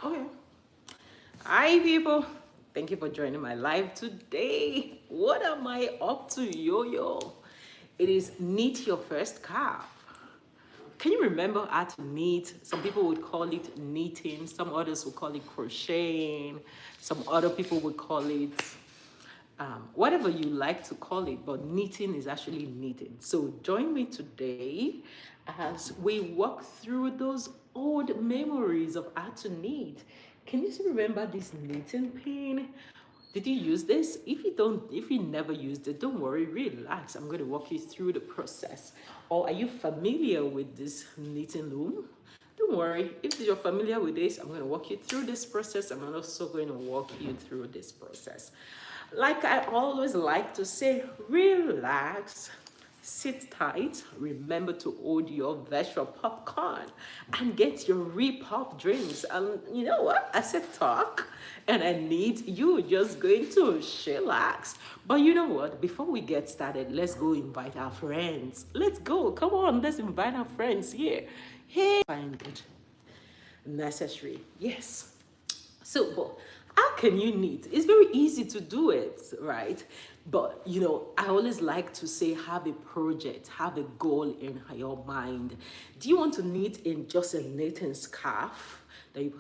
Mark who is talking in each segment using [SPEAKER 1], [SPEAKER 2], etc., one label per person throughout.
[SPEAKER 1] Okay. Hi, people. Thank you for joining my live today. What am I up to, yo? It is knit your first calf. Can you remember how to knit? Some people would call it knitting, some others would call it crocheting, some other people would call it whatever you like to call it, but knitting is actually knitting. So join me today as we walk through those old memories of how to knit. Can you still remember this knitting pin? Did you use this? If you never used it, don't worry, relax. I'm going to walk you through the process. Or are you familiar with this knitting loom? Don't worry, if you're familiar with this, I'm going to walk you through this process. I'm also going to walk you through this process. Like I always like to say, relax, sit tight, remember to hold your virtual popcorn and get your re-pop drinks. And you know what? I said talk and I need you just going to chillax. But you know what? Before we get started, let's go invite our friends. Let's go. Come on, let's invite our friends here. Hey, find it necessary. Yes. So, but how can you knit? It's very easy to do it, right? But I always like to say, have a project, have a goal in your mind. Do you want to knit in just a knitting scarf?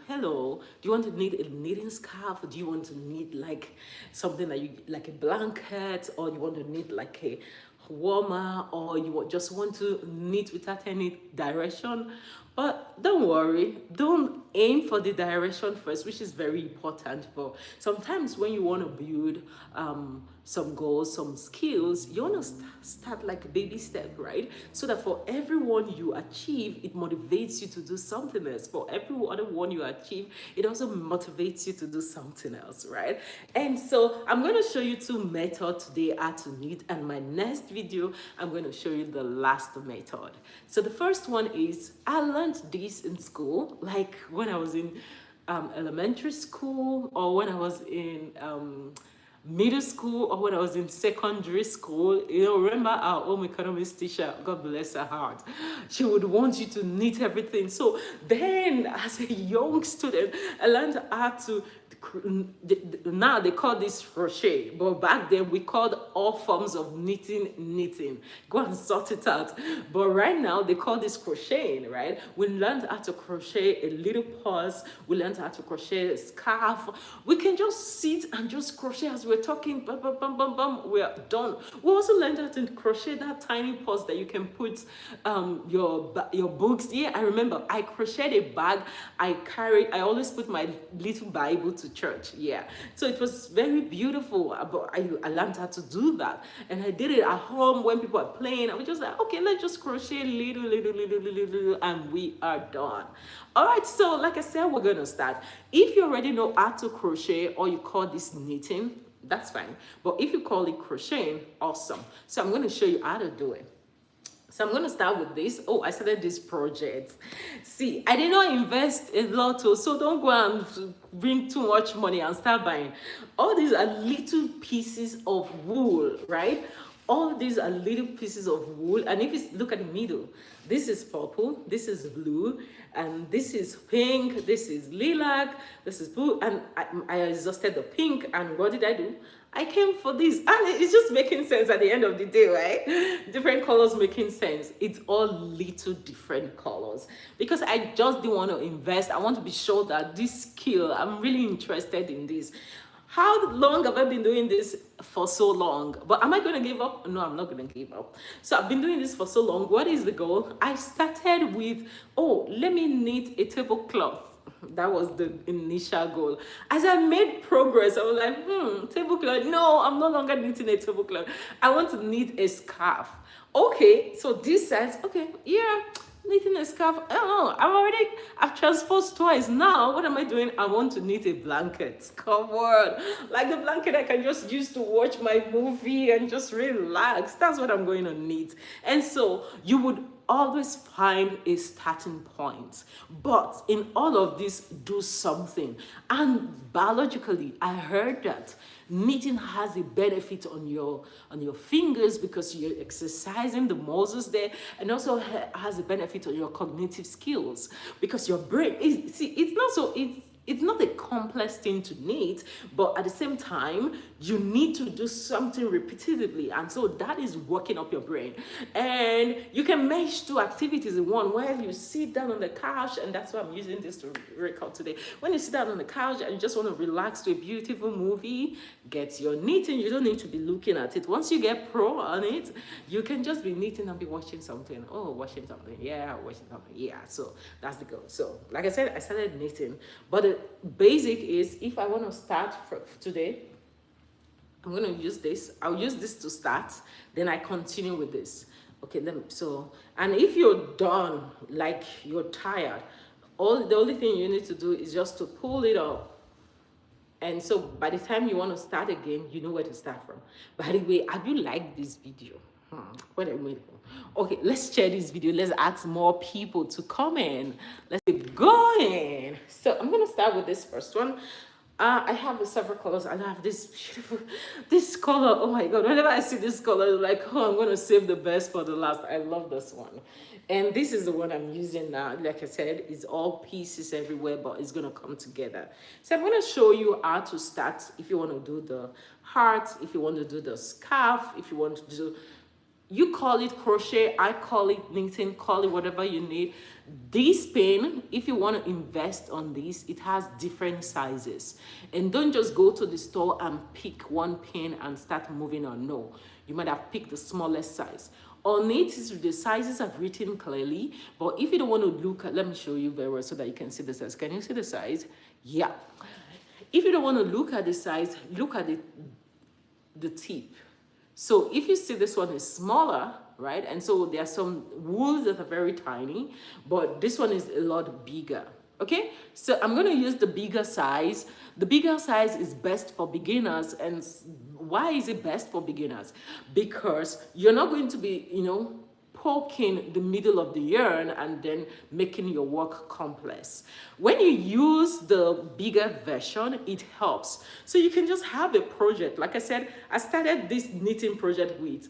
[SPEAKER 1] Hello, do you want to knit a knitting scarf? Or do you want to knit like something that you like a blanket, or you want to knit like a warmer, or you just want to knit without any direction? But don't worry, don't aim for the direction first, which is very important. But sometimes when you want to build some goals, some skills, you want to start like a baby step, right? So that for everyone you achieve, it motivates you to do something else. For every other one you achieve, it also motivates you to do something else, right? And so I'm going to show you two methods today how to knit, and my next video I'm going to show you the last method. So the first one is, I learned this in school, like when I was in elementary school, or when I was in middle school, or when I was in secondary school. Remember our home economics teacher, God bless her heart, she would want you to knit everything. So then as a young student, I learned how to, now they call this crochet, but back then we called all forms of knitting. Go and sort it out. But right now they call this crocheting, right? We learned how to crochet a little purse, we learned how to crochet a scarf. We can just sit and just crochet as we're talking, bum, bum, bum, bum, bum, we're done. We also learned how to crochet that tiny purse that you can put your books. Yeah, I remember I crocheted a bag I always put my little Bible to church. Yeah, so it was very beautiful. But I learned how to do that, and I did it at home when people are playing. I was just like, okay, let's just crochet little, and we are done. All right, so like I said, we're gonna start. If you already know how to crochet, or you call this knitting, that's fine. But if you call it crocheting, awesome. So I'm going to show you how to do it. So I'm going to start with this. Oh, I started this project. See, I did not invest a lot, so don't go and bring too much money and start buying. All these are little pieces of wool, right? All these are little pieces of wool. And if you look at the middle, this is purple, this is blue, and this is pink, this is lilac, this is blue. And I exhausted the pink, and what did I do? I came for this, and it's just making sense at the end of the day, right? Different colors making sense. It's all little different colors, because I just didn't want to invest. I want to be sure that this skill, I'm really interested in this. How long have I been doing this for so long? But am I going to give up? No, I'm not going to give up. So I've been doing this for so long. What is the goal? I started with, let me knit a tablecloth. That was the initial goal. As I made progress, I was like, tablecloth. No, I'm no longer knitting a tablecloth. I want to knit a scarf. Okay, so this says, okay, yeah, knitting a scarf. I don't know. I've transposed twice. Now, what am I doing? I want to knit a blanket. Come on. Like the blanket I can just use to watch my movie and just relax. That's what I'm going to knit. And so you would always find a starting point, but in all of this, do something. And biologically, I heard that knitting has a benefit on your fingers, because you're exercising the muscles there, and also has a benefit on your cognitive skills, because your brain is, see, it's not so, It's not a complex thing to knit, but at the same time, you need to do something repetitively. And so that is working up your brain. And you can mesh two activities in one while you sit down on the couch. And that's why I'm using this to record today. When you sit down on the couch and you just want to relax to a beautiful movie, get your knitting. You don't need to be looking at it. Once you get pro on it, you can just be knitting and be watching something. Oh, watching something. Yeah, watching something. Yeah. So that's the goal. So like I said, I started knitting. But the basic is, if I want to start today, I'm going to use this. I'll use this to start. Then I continue with this. Okay, and if you're done, like you're tired, the only thing you need to do is just to pull it up. And so by the time you want to start again, you know where to start from. By the way, have you liked this video? What am I waiting for? Okay, let's share this video. Let's ask more people to comment. Let's keep going. So I'm going to start with this first one. I have several colors. I have this beautiful, this color. Oh my God. Whenever I see this color, I'm like, oh, I'm going to save the best for the last. I love this one. And this is the one I'm using now. Like I said, it's all pieces everywhere, but it's going to come together. So I'm going to show you how to start if you want to do the heart, if you want to do the scarf, if you want to do, you call it crochet, I call it knitting, call it whatever you need. This pin, if you want to invest on this, it has different sizes. And don't just go to the store and pick one pin and start moving on. No, you might have picked the smallest size. On it, the sizes I've written clearly, but if you don't want to look at, let me show you very well so that you can see the size. Can you see the size? Yeah. If you don't want to look at the size, look at the tip. So if you see this one is smaller, right? And so there are some wools that are very tiny, but this one is a lot bigger. Okay, so I'm going to use the bigger size. The bigger size is best for beginners. And why is it best for beginners? Because you're not going to be, poking the middle of the yarn and then making your work complex. When you use the bigger version, it helps. So you can just have a project. Like I said, I started this knitting project with,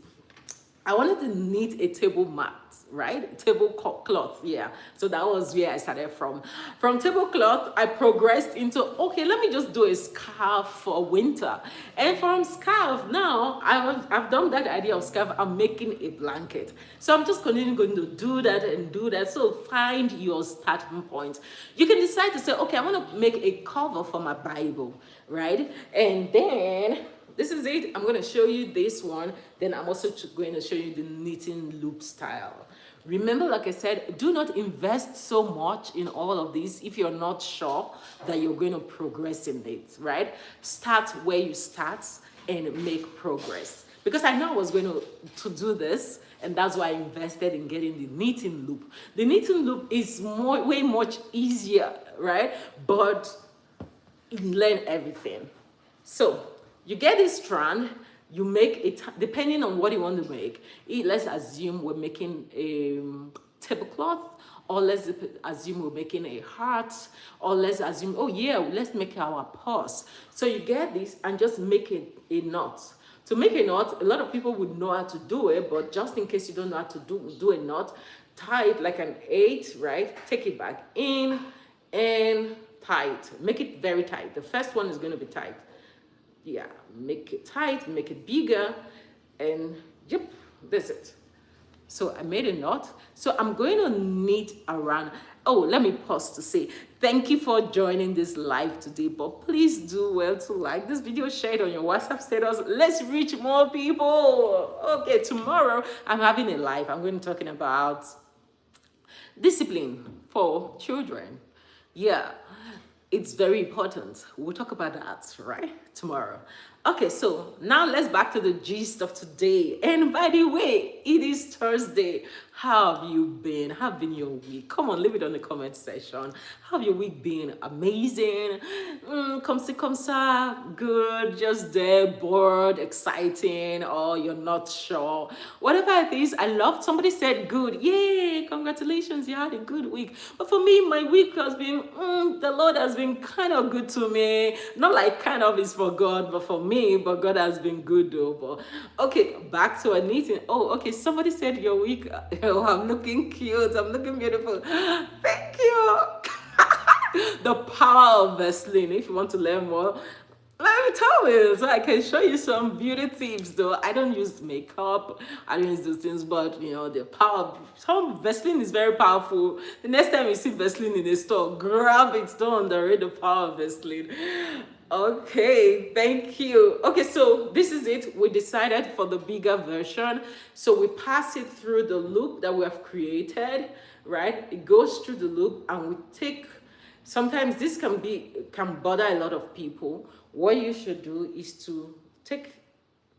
[SPEAKER 1] I wanted to knit a table mat, right? Tablecloth, yeah. So that was where I started from. From tablecloth, I progressed into, okay, let me just do a scarf for winter. And from scarf, now I've done that idea of scarf, I'm making a blanket. So I'm just continuing going to do that and do that. So find your starting point. You can decide to say, okay, I want to make a cover for my Bible, right? And then this is it. I'm going to show you this one. Then I'm also going to show you the knitting loop style. Remember, like I said, do not invest so much in all of this if you're not sure that you're going to progress in it, right? Start where you start and make progress. Because I know I was going to do this, and that's why I invested in getting the knitting loop. The knitting loop is way much easier, right? But you learn everything. So you get this strand, you make it, depending on what you want to make. Let's assume we're making a tablecloth, or let's assume we're making a heart, or let's assume, oh yeah, let's make our purse. So you get this and just make a knot. To make a knot, a lot of people would know how to do it, but just in case you don't know how to do a knot, tie it like an 8, right? Take it back in and tight. Make it very tight. The first one is going to be tight. Yeah, make it tight, make it bigger, and yep, that's it. So I made a knot. So I'm going to knit around. Oh, let me pause to say thank you for joining this live today, but please do well to like this video, share it on your WhatsApp status. Let's reach more people. Okay, tomorrow I'm having a live. I'm going to be talking about discipline for children. Yeah, it's very important. We'll talk about that, right? Tomorrow. Okay, so now let's back to the gist of today. And by the way, it is Thursday. How have you been? How have been your week? Come on, leave it on the comment section. How have your week been? Amazing? Comme ça, good, just there, bored, exciting, or you're not sure. Whatever it is, I love. Somebody said good. Yay, congratulations, you had a good week. But for me, my week has been, the Lord has been kind of good to me. Not like kind of is for God, but for me, but God has been good though. But okay, back to a knitting. Oh, okay, somebody said your week, oh, I'm looking cute, I'm looking beautiful. Thank you. The power of Vaseline. If you want to learn more, let me tell you, so I can show you some beauty tips. Though I don't use makeup, I don't use those things, but you know the power of some Vaseline is very powerful. The next time you see Vaseline in a store, grab it. Don't underrate the power of Vaseline. Okay, thank you. Okay, so this is it. We decided for the bigger version. So we pass it through the loop that we have created, right? It goes through the loop and we take, sometimes this can bother a lot of people. What you should do is to take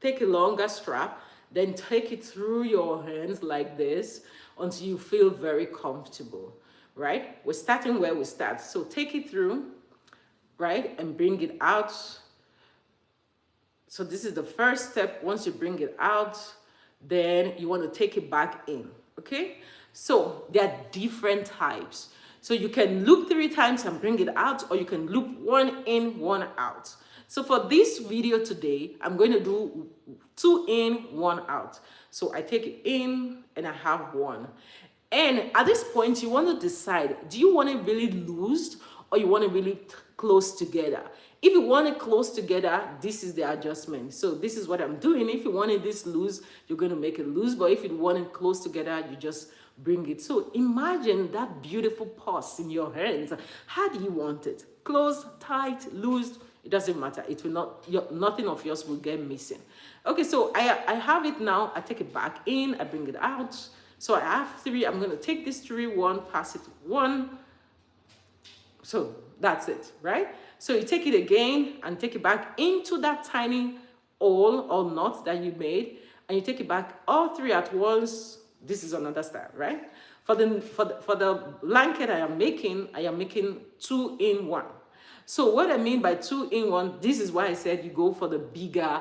[SPEAKER 1] a longer strap, then take it through your hands like this until you feel very comfortable, right? We're starting where we start. So take it through, right, and bring it out. So this is the first step. Once you bring it out, then you want to take it back in, okay? So there are different types. So you can loop 3 times and bring it out, or you can loop 1 in, 1 out. So for this video today, I'm going to do 2 in, 1 out. So I take it in and I have 1. And at this point, you want to decide, do you want it really loose or you want it really close together? If you want it close together, this is the adjustment. So this is what I'm doing. If you wanted this loose, you're going to make it loose. But if you want it close together, you just bring it. So imagine that beautiful purse in your hands. How do you want it? Close, tight, loose? It doesn't matter. It will not, nothing of yours will get missing. Okay, so I have it now. I take it back in. I bring it out. So I have 3. I'm going to take this 3, 1, pass it 1. So that's it, right? So you take it again and take it back into that tiny hole or knot that you made, and you take it back all 3 at once. This is another style, right? For the blanket I am making 2 in 1. So what I mean by 2 in 1, this is why I said you go for the bigger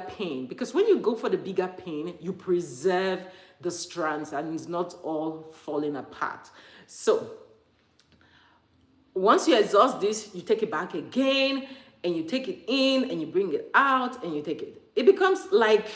[SPEAKER 1] pin, because when you go for the bigger pin, you preserve the strands and it's not all falling apart. So once you exhaust this, you take it back again and you take it in and you bring it out and you take it. It becomes like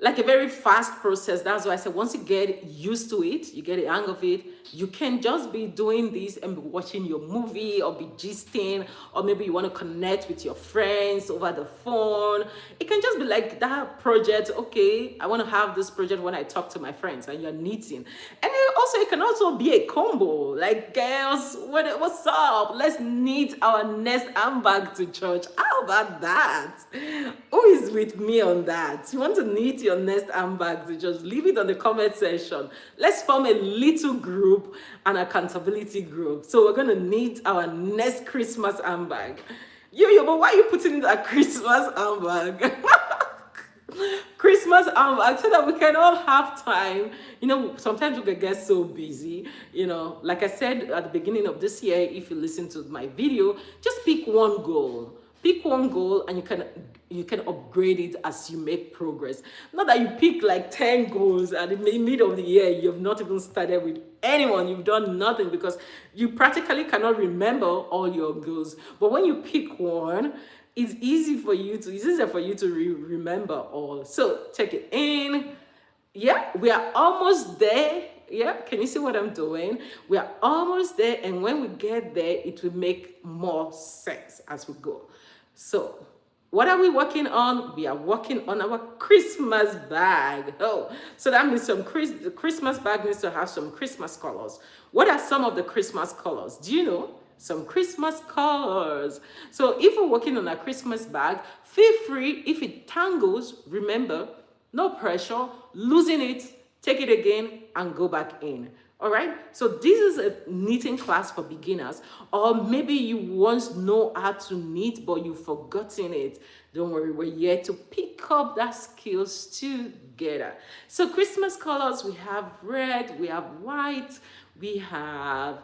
[SPEAKER 1] a very fast process. That's why I said once you get used to it, you get the hang of it, you can just be doing this and be watching your movie or be gisting, or maybe you want to connect with your friends over the phone. It can just be like that project. Okay, I want to have this project when I talk to my friends, and you're knitting. And it can also be a combo. Like, girls, what's up? Let's knit our next handbag to church. How about that? Who is with me on that? You want to knit your next handbag to just leave it on the comment section. Let's form a little group, an accountability group. So we're going to knit our next Christmas handbag. But why are you putting that Christmas handbag? Christmas handbag, so that we can all have time. You know, sometimes we can get so busy. You know, like I said at the beginning of this year, if you listen to my video, just pick one goal. Pick one goal and you can upgrade it as you make progress. Not that you pick like 10 goals and in the middle of the year you've not even started with anyone, you've done nothing, because you practically cannot remember all your goals. But when you pick one, it's easier for you to remember all. So check it in. Yeah, we are almost there. Yeah, can you see what I'm doing? We are almost there, and when we get there, it will make more sense as we go. So what are we working on? We are working on our Christmas bag. Oh, so that means the Christmas bag needs to have some Christmas colors. What are some of the Christmas colors? Do you know? Some Christmas colors. So if we're working on a Christmas bag, feel free. If it tangles, remember, no pressure, loosen it, take it again, and go back in. All right, so this is a knitting class for beginners, or maybe you once know how to knit but you've forgotten it. Don't worry, we're here to pick up that skills together. So Christmas colors, we have red, we have white, we have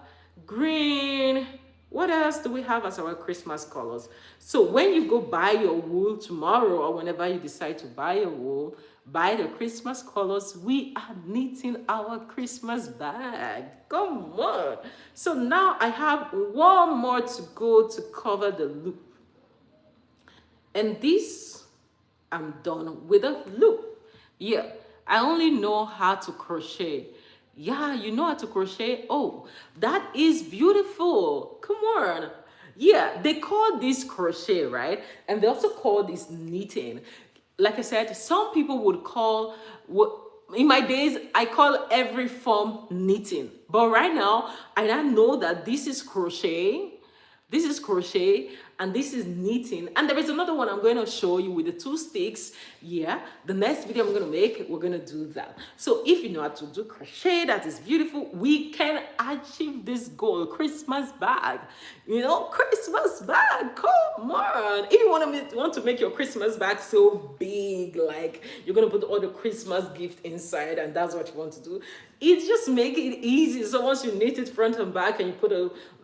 [SPEAKER 1] green. What else do we have as our Christmas colors? So when you go buy your wool tomorrow, or whenever you decide to buy your wool, buy the Christmas colors. We are knitting our Christmas bag. Come on. So now I have one more to go to cover the loop. And this, I'm done with a loop. Yeah, I only know how to crochet Yeah, you know how to crochet. Oh, that is beautiful. Come on. Yeah, they call this crochet, right? And they also call this knitting. Like I said, some people would call what in my days I call every form knitting. But right now, I now know that this is crochet. This is crochet and this is knitting. And there is another one I'm going to show you with the two sticks. Yeah, the next video I'm going to make, we're going to do that. So if you know how to do crochet, that is beautiful. We can achieve this goal. Christmas bag. You know, Christmas bag. Come on. If you want to make your Christmas bag so big, like you're going to put all the Christmas gift inside and that's what you want to do, it just make it easy. So once you knit it front and back and you put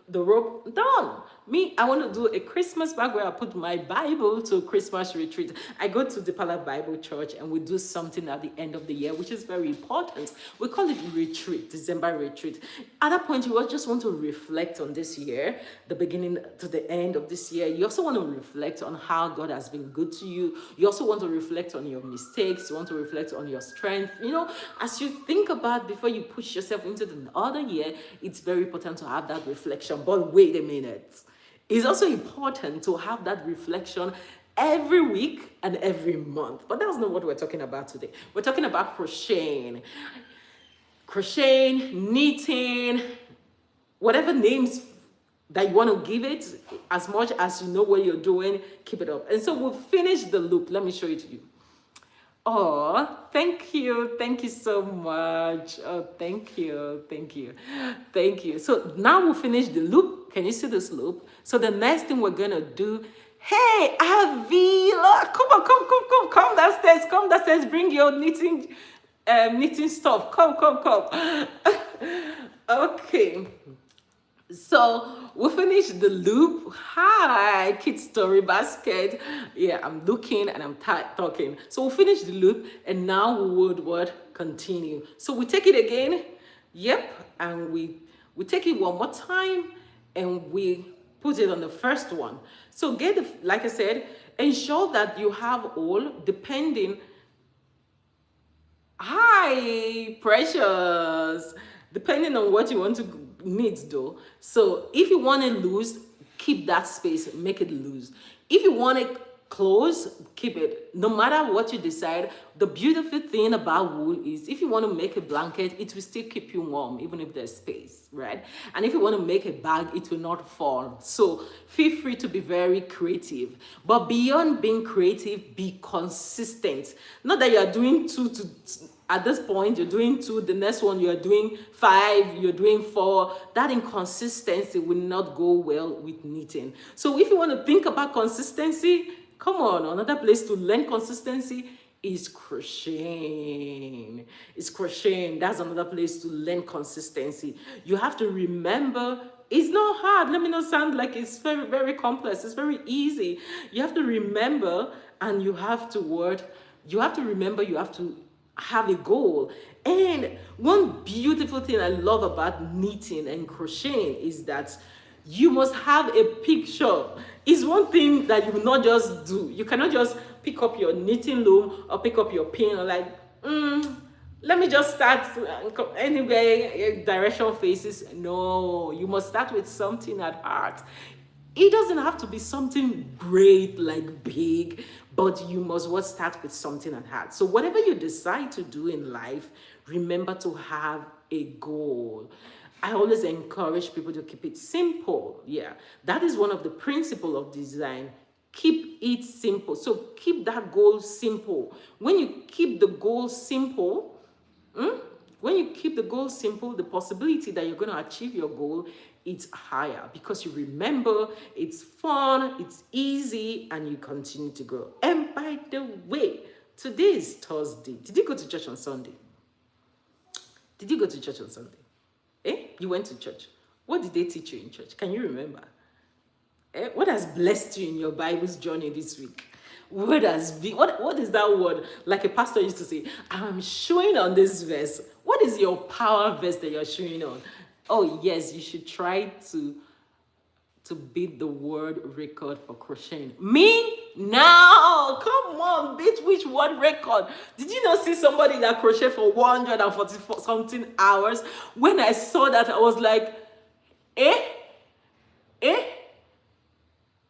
[SPEAKER 1] the rope, done. Me, I want to do a Christmas bag where I put my Bible to Christmas retreat. I go to the Pala Bible Church and we do something at the end of the year, which is very important. We call it retreat, December retreat. At that point, you just want to reflect on this year, the beginning to the end of this year. You also want to reflect on how God has been good to you. You also want to reflect on your mistakes. You want to reflect on your strength. You know, as you think about before you push yourself into the other year, it's very important to have that reflection. But wait a minute. It's also important to have that reflection every week and every month. But that's not what we're talking about today. We're talking about crocheting. Crocheting, knitting, whatever names that you want to give it, as much as you know what you're doing, keep it up. And so we'll finish the loop. Let me show it to you. Oh, thank you. Thank you so much. Oh, thank you. Thank you. Thank you. So now we'll finish the loop. Can you see this loop? So the next thing we're going to do, hey, Avila, come downstairs. Come downstairs. Bring your knitting stuff. Come. Okay. So we finished the loop. Hi, Kids Story Basket. Yeah, I'm looking and I'm talking. So we finished the loop and now we would continue. So we take it again. Yep, and we take it one more time and we put it on the first one. So like I said, ensure that you have all depending. Hi, Precious. Depending on what you want to knit though. So if you want it loose, keep that space, make it loose. If you want it close, keep it. No matter what you decide, the beautiful thing about wool is if you want to make a blanket, it will still keep you warm even if there's space, right? And if you want to make a bag, it will not fall. So feel free to be very creative. But beyond being creative, be consistent. Not that you are doing at this point, you're doing 2, the next one you're doing 5, you're doing 4. That inconsistency will not go well with knitting. So if you want to think about consistency, come on, another place to learn consistency is crocheting. It's crocheting. That's another place to learn consistency. You have to remember, it's not hard. Let me not sound like it's very, very complex. It's very easy. You have to remember and you have to remember, you have to have a goal. And one beautiful thing I love about knitting and crocheting is that you must have a picture. It's one thing that you will not just do. You cannot just pick up your knitting loom or pick up your pin or like, let me just start anyway, direction faces. No, you must start with something at heart. It doesn't have to be something great, like big, but you must start with something at heart. So whatever you decide to do in life, remember to have a goal. I always encourage people to keep it simple. Yeah, that is one of the principles of design. Keep it simple. So keep that goal simple. When you keep the goal simple, the possibility that you're going to achieve your goal, it's higher because you remember it's fun, it's easy, and you continue to grow. And by the way, today is Thursday. Did you go to church on Sunday? Did you go to church on Sunday? You went to church. What did they teach you in church? Can you remember? What has blessed you in your Bible's journey this week? What is that word? Like a pastor used to say, I'm showing on this verse. What is your power verse that you're showing on? Oh yes, you should try to to beat the world record for crocheting. Me? Now, come on, beat which world record? Did you not see somebody that crochet for 140 something hours? When I saw that, I was like, eh? Eh?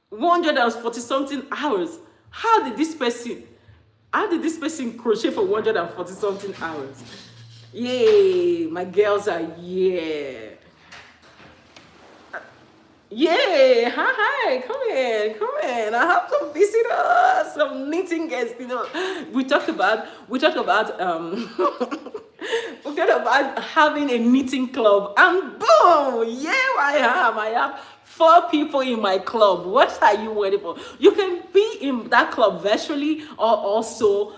[SPEAKER 1] 140 something hours. How did this person crochet for 140 something hours? Yay, my girls are yeah. Yeah, hi, come in. I have some visitors, some knitting guests. We talked about we talked about having a knitting club, and boom, yeah, I have 4 people in my club. What are you waiting for? You can be in that club virtually or also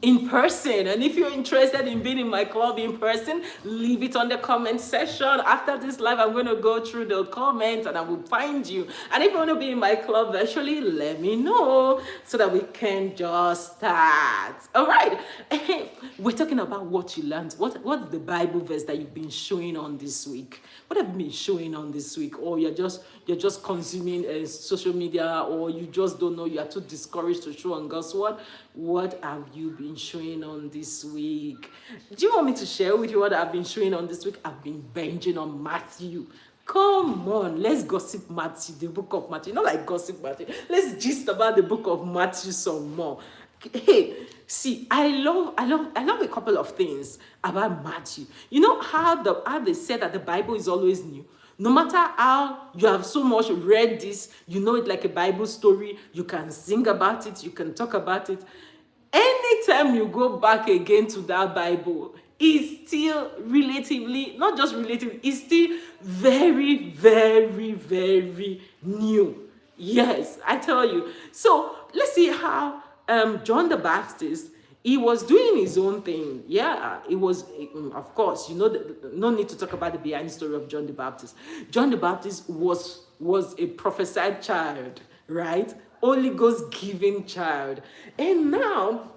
[SPEAKER 1] in person. And if you're interested in being in my club in person, leave it on the comment section. After this live, I'm going to go through the comments and I will find you. And if you want to be in my club virtually, let me know so that we can just start. All right. We're talking about what you learned. What's the Bible verse that you've been showing on this week? What have you been showing on this week? Or you're just consuming social media, or you just don't know, you are too discouraged to show on God's word. What have you been showing on this week? Do you want me to share with you what I've been showing on this week? I've been binging on Matthew. Come on, let's gossip Matthew, the book of Matthew. Not like gossip Matthew. Let's gist about the book of Matthew some more. Hey, see, I love a couple of things about Matthew. You know how they said that the Bible is always new. No matter how you have so much read this, you know it like a Bible story, you can sing about it, you can talk about it. Anytime you go back again to that Bible, it's still relatively, not just relatively, it's still very, very, very new. Yes, I tell you. So let's see how John the Baptist, he was doing his own thing. Yeah, it was, of course, no need to talk about the behind story of John the Baptist. John the Baptist was a prophesied child, right? Holy Ghost given child. And now,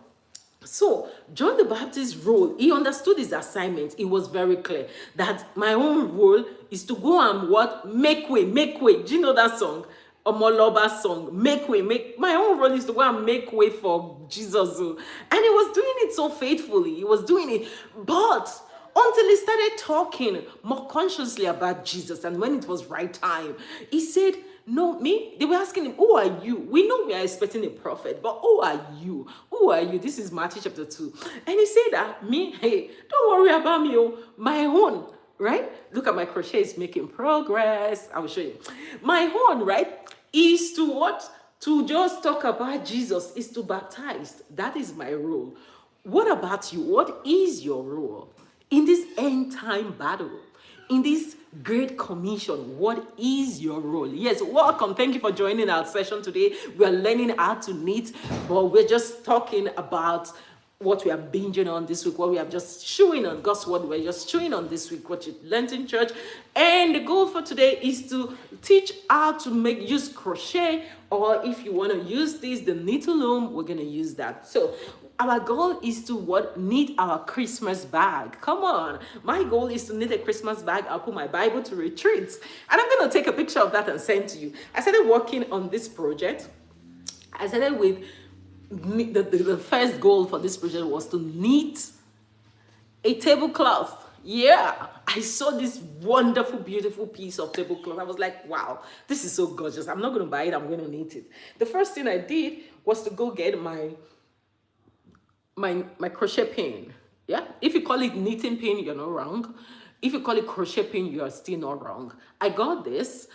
[SPEAKER 1] so John the Baptist's role, he understood his assignment. It was very clear that my own role is to go and what? Make way, make way. Do you know that song? Omoloba song, make way, my own role is to go and make way for Jesus. And he was doing it so faithfully. He was doing it. But until he started talking more consciously about Jesus, and when it was right time, he said, no, me? They were asking him, who are you? We know we are expecting a prophet, but who are you? Who are you? This is Matthew chapter 2. And he said that, me, hey, don't worry about me, my own, right? Look at my crochet, is making progress. I will show you. My own, right, is to what? To just talk about Jesus, is to baptize. That is my role. What about you? What is your role in this end time battle? In this great commission, what is your role? Yes, welcome. Thank you for joining our session today. We are learning how to knit, but we're just talking about what we are binging on this week, what we are just chewing on God's word. We're just chewing on this week, what you learned in church. And the goal for today is to teach how to use crochet, or if you want to use this, the knit loom, we're going to use that. So our goal is to knit our Christmas bag. Come on. My goal is to knit a Christmas bag. I'll put my Bible to retreats. And I'm going to take a picture of that and send to you. I started working on this project. I started with the first goal for this project was to knit a tablecloth. Yeah, I saw this wonderful, beautiful piece of tablecloth. I was like, wow, this is so gorgeous. I'm not going to buy it. I'm going to knit it. The first thing I did was to go get my crochet pin. Yeah, if you call it knitting pin, you're not wrong. If you call it crochet pin, you're still not wrong. I got this.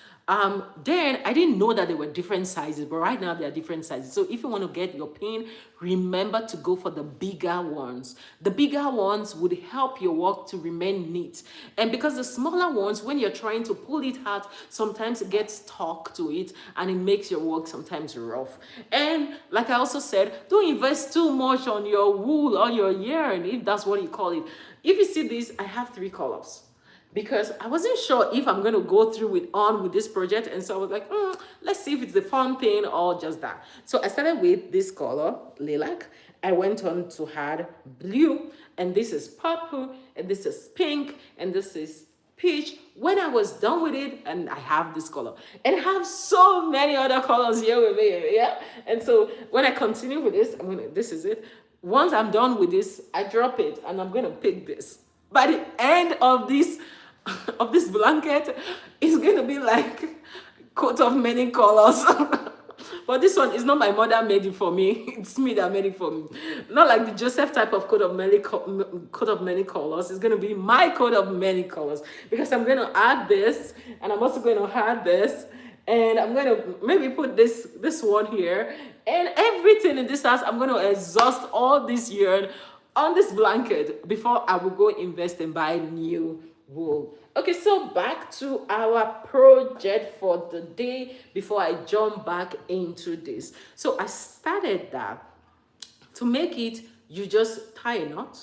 [SPEAKER 1] Then I didn't know that there were different sizes, but right now there are different sizes. So if you want to get your pin, remember to go for the bigger ones. The bigger ones would help your work to remain neat. And because the smaller ones, when you're trying to pull it out, sometimes it gets stuck to it and it makes your work sometimes rough. And like I also said, don't invest too much on your wool or your yarn, if that's what you call it. If you see this, I have 3 colors. Because I wasn't sure if I'm going to go through with this project. And so I was like, let's see if it's the fun thing or just that. So I started with this color, lilac. I went on to add blue. And this is purple. And this is pink. And this is peach. When I was done with it, and I have this color, and I have so many other colors here with me, yeah. And so when I continue with this, this is it. Once I'm done with this, I drop it, and I'm gonna pick this. By the end of this of this blanket, it's gonna be like coat of many colors. But this one is not my mother made it for me. It's me that made it for me. Not like the Joseph type of coat of many colors. It's going to be my coat of many colors. Because I'm going to add this. And I'm also going to add this. And I'm going to maybe put this one here. And everything in this house, I'm going to exhaust all this yarn on this blanket before I will go invest and buy new wool. Okay, so back to our project for the day before I jump back into this. So I started that. To make it, you just tie a knot.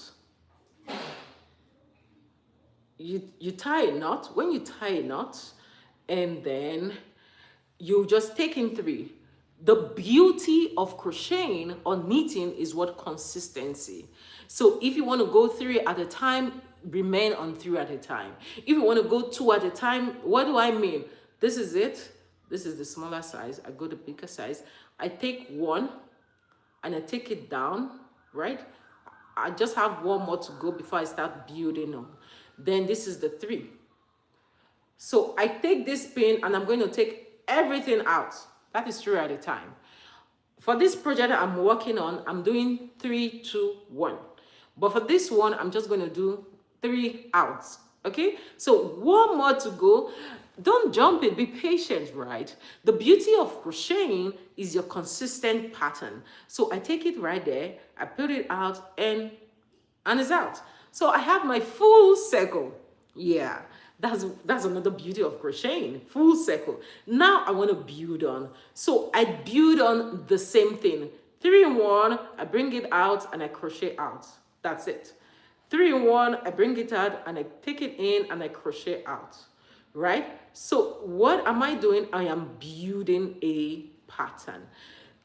[SPEAKER 1] You tie a knot. When you tie a knot, and then you just take in 3. The beauty of crocheting or knitting is what consistency. So if you want to go 3 at a time, remain on 3 at a time. If you want to go 2 at a time, what do I mean? This is it. This is the smaller size. I go the bigger size. I take 1 and I take it down, right? I just have 1 more to go before I start building on. Then this is the 3. So I take this pin and I'm going to take everything out. That is 3 at a time. For this project I'm working on, I'm doing 3, 2, 1. But for this one, I'm just going to do 3 out. Okay? So 1 more to go. Don't jump it. Be patient, right? The beauty of crocheting is your consistent pattern. So I take it right there. I put it out and it's out. So I have my full circle. Yeah. That's another beauty of crocheting, full circle. Now I want to build on. So I build on the same thing. 3 in 1, I bring it out and I crochet out. That's it. 3 in 1, I bring it out and I take it in and I crochet out. Right? So what am I doing? I am building a pattern.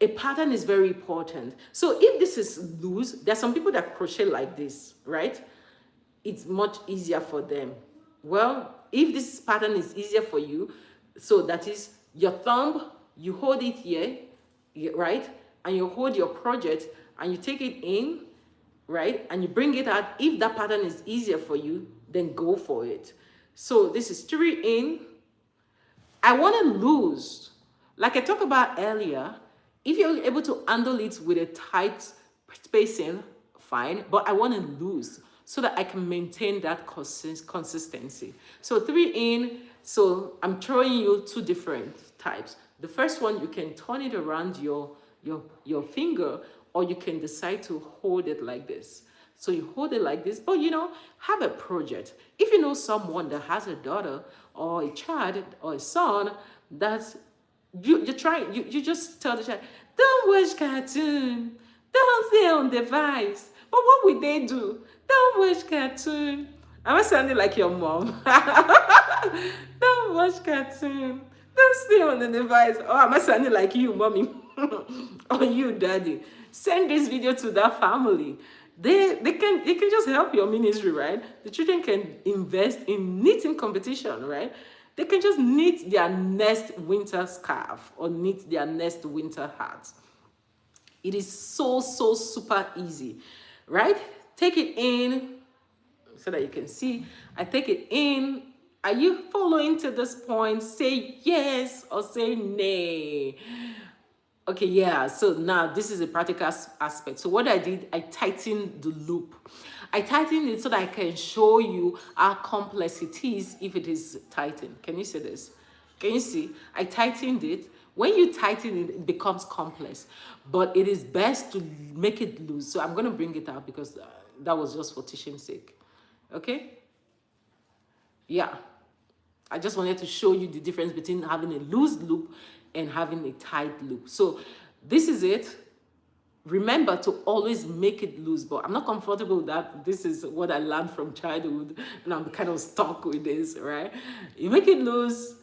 [SPEAKER 1] A pattern is very important. So if this is loose, there are some people that crochet like this, right? It's much easier for them. Well, if this pattern is easier for you, so that is your thumb, you hold it here, right? And you hold your project and you take it in, right? And you bring it out. If that pattern is easier for you, then go for it. So this is 3 in. I want to lose. Like I talked about earlier, if you're able to handle it with a tight spacing, fine. But I want to lose, so that I can maintain that consistency. So 3 in, so I'm showing you 2 different types. The first one, you can turn it around your finger, or you can decide to hold it like this. So you hold it like this, but have a project. If you know someone that has a daughter or a child or a son, that's you just tell the child, don't watch cartoon, don't stay on device. But what would they do? Don't watch cartoon. Am I sounding like your mom? Don't watch cartoon. Don't stay on the device. Or am I sounding like you, mommy? Or you, daddy? Send this video to that family. They can just help your ministry, right? The children can invest in knitting competition, right? They can just knit their next winter scarf or knit their next winter hat. It is so super easy, right? Take it in so that you can see. I take it in. Are you following to this point? Say yes or say nay. Okay, yeah. So now this is a practical aspect. So what I did, I tightened the loop. I tightened it so that I can show you how complex it is if it is tightened. Can you see this? Can you see? I tightened it. When you tighten it, it becomes complex. But it is best to make it loose. So I'm going to bring it out because that was just for teaching's sake. Okay? Yeah. I just wanted to show you the difference between having a loose loop and having a tight loop. So this is it. Remember to always make it loose, but I'm not comfortable with that. This is what I learned from childhood, and I'm kind of stuck with this, right? You make it loose.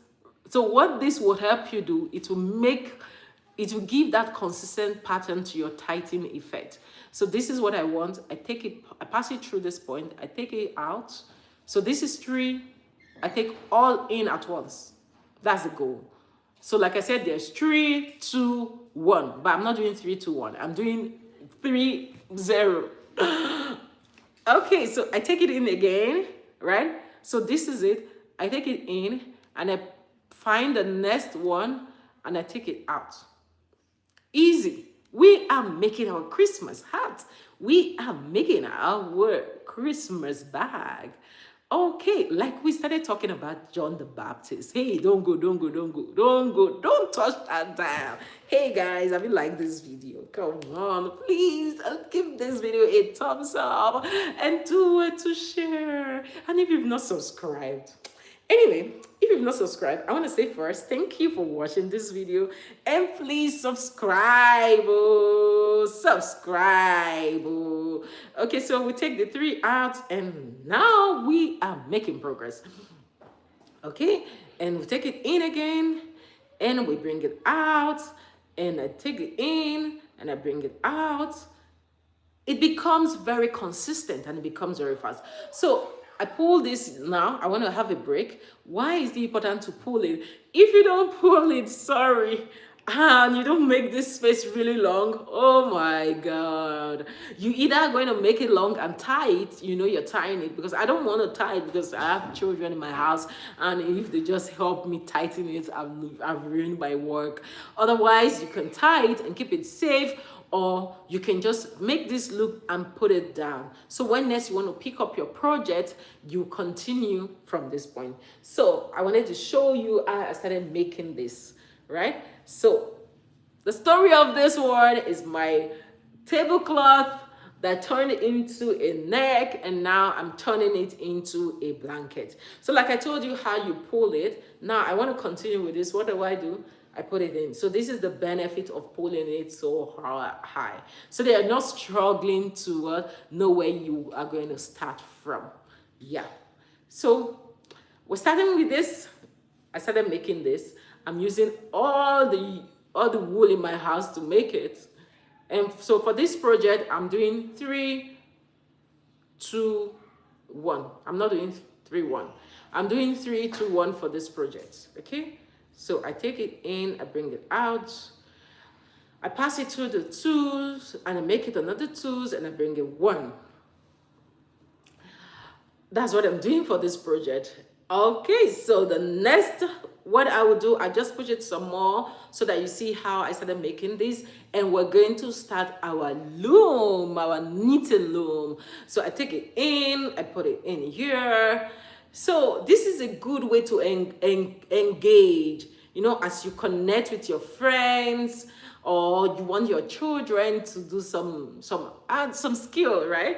[SPEAKER 1] So what this will help you do, it will give that consistent pattern to your tightening effect. So this is what I want. I pass it through this point. I take it out. So this is 3, I take all in at once. That's the goal. So like I said, there's 3, 2, 1, but I'm not doing 3, 2, 1. I'm doing 3, 0. Okay, so I take it in again, right? So this is it. I take it in and I find the next one and I take it out. Easy. We are making our Christmas hat. We are making our Christmas bag. Okay, like we started talking about John the Baptist. Hey, don't go, don't go, don't go, don't go, don't touch that dial. Hey guys, have you liked this video? Come on, please give this video a thumbs up and do it to share. And if you've not subscribed, anyway, if you've not subscribed, I want to say first, thank you for watching this video. And please subscribe. Oh, subscribe. Oh. Okay, so we take the 3 out and now we are making progress. Okay, and we take it in again and we bring it out. And I take it in and I bring it out. It becomes very consistent and it becomes very fast. So I pull this now. I want to have a break. Why is it important to pull it? If you don't pull it, sorry, and you don't make this space really long, oh my God. You either going to make it long and tie it, you know you're tying it, because I don't want to tie it because I have children in my house, and if they just help me tighten it, I've ruined my work. Otherwise, you can tie it and keep it safe, or you can just make this loop and put it down. So when next you want to pick up your project, you continue from this point. So I wanted to show you how I started making this, right? So the story of this one is my tablecloth that turned into a neck, and now I'm turning it into a blanket. So like I told you how you pull it, now I want to continue with this. What do? I put it in. So this is the benefit of pulling it so high. So they are not struggling to know where you are going to start from. Yeah. So we're starting with this. I started making this. I'm using all the wool in my house to make it. And so for this project, I'm doing 3, 2, 1. I'm not doing 3, 1. I'm doing 3, 2, 1 for this project. Okay. So I take it in, I bring it out, I pass it through the twos, and I make it another twos, and I bring it 1. That's what I'm doing for this project. Okay, so the next, what I will do, I just push it some more so that you see how I started making this, and we're going to start our loom, our knitting loom. So I take it in, I put it in here. So this is a good way to engage, you know, as you connect with your friends, or you want your children to do some skill, right?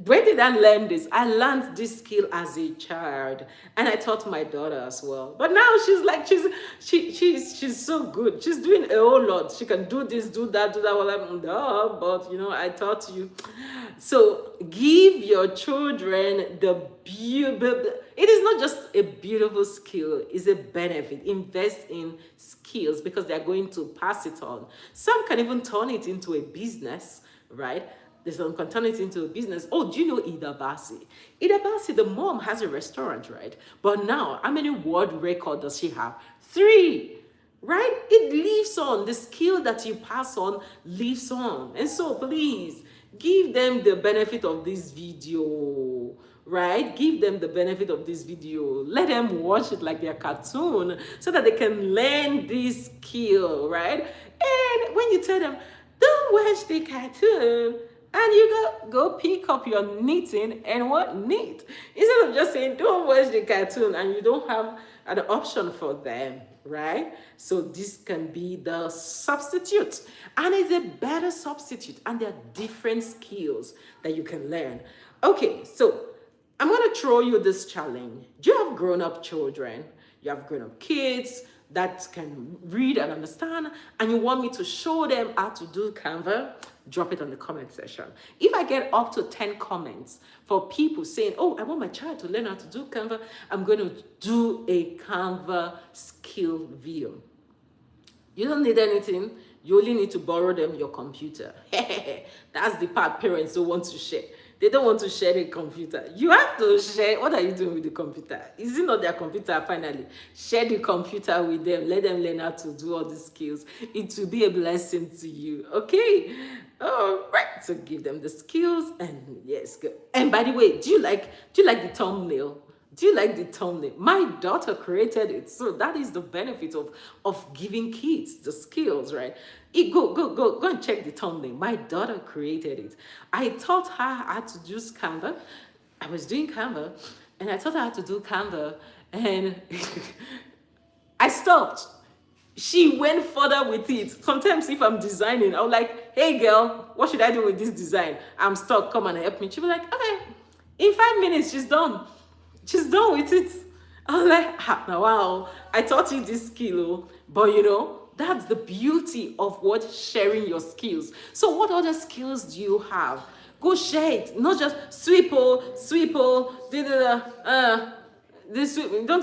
[SPEAKER 1] Where did I learn this? I learned this skill as a child, and I taught my daughter as well. But now she's like, she's so good. She's doing a whole lot. She can do this, do that, do that. Well, I'm duh, but you know, I taught you. So give your children the beautiful. It is not just a beautiful skill, it's a benefit. Invest in skills because they're going to pass it on. Some can even turn it into a business, right? Some can turn it into a business. Oh, do you know Ida Basi? Ida Basi, the mom has a restaurant, right? But now, how many world records does she have? 3, right? It lives on. The skill that you pass on lives on. And so please, give them the benefit of this video, right? Give them the benefit of this video. Let them watch it like their cartoon so that they can learn this skill, right? And when you tell them, don't watch the cartoon, and you go pick up your knitting and knit. Instead of just saying, don't watch the cartoon, and you don't have an option for them, right? So this can be the substitute, and it's a better substitute, and there are different skills that you can learn. Okay, so I'm going to throw you this challenge. Do you have grown-up children? You have grown-up kids that can read and understand, and you want me to show them how to do Canva? Drop it on the comment section. If I get up to 10 comments for people saying, oh, I want my child to learn how to do Canva, I'm going to do a Canva skill video. You don't need anything. You only need to borrow them your computer. That's the part parents don't want to share. They don't want to share a computer. You have to share. What are you doing with the computer? Is it not their computer finally? Share the computer with them. Let them learn how to do all these skills. It will be a blessing to you. Okay? All right. So give them the skills and yes, good. And by the way, do you like the thumbnail? Do you like the thumbnail? My daughter created it. So that is the benefit of giving kids the skills, right? Go and check the thumbnail. My daughter created it. I taught her how to use Canva. I was doing Canva and I taught her how to do Canva and I stopped. She went further with it. Sometimes if I'm designing, I'm like, hey girl, what should I do with this design? I'm stuck, come and help me. She'll be like, okay, in 5 minutes, she's done. She's done with it. I was like, now wow, I taught you this skill, but you know, that's the beauty of what sharing your skills. So what other skills do you have? Go share it, not just sweep, don't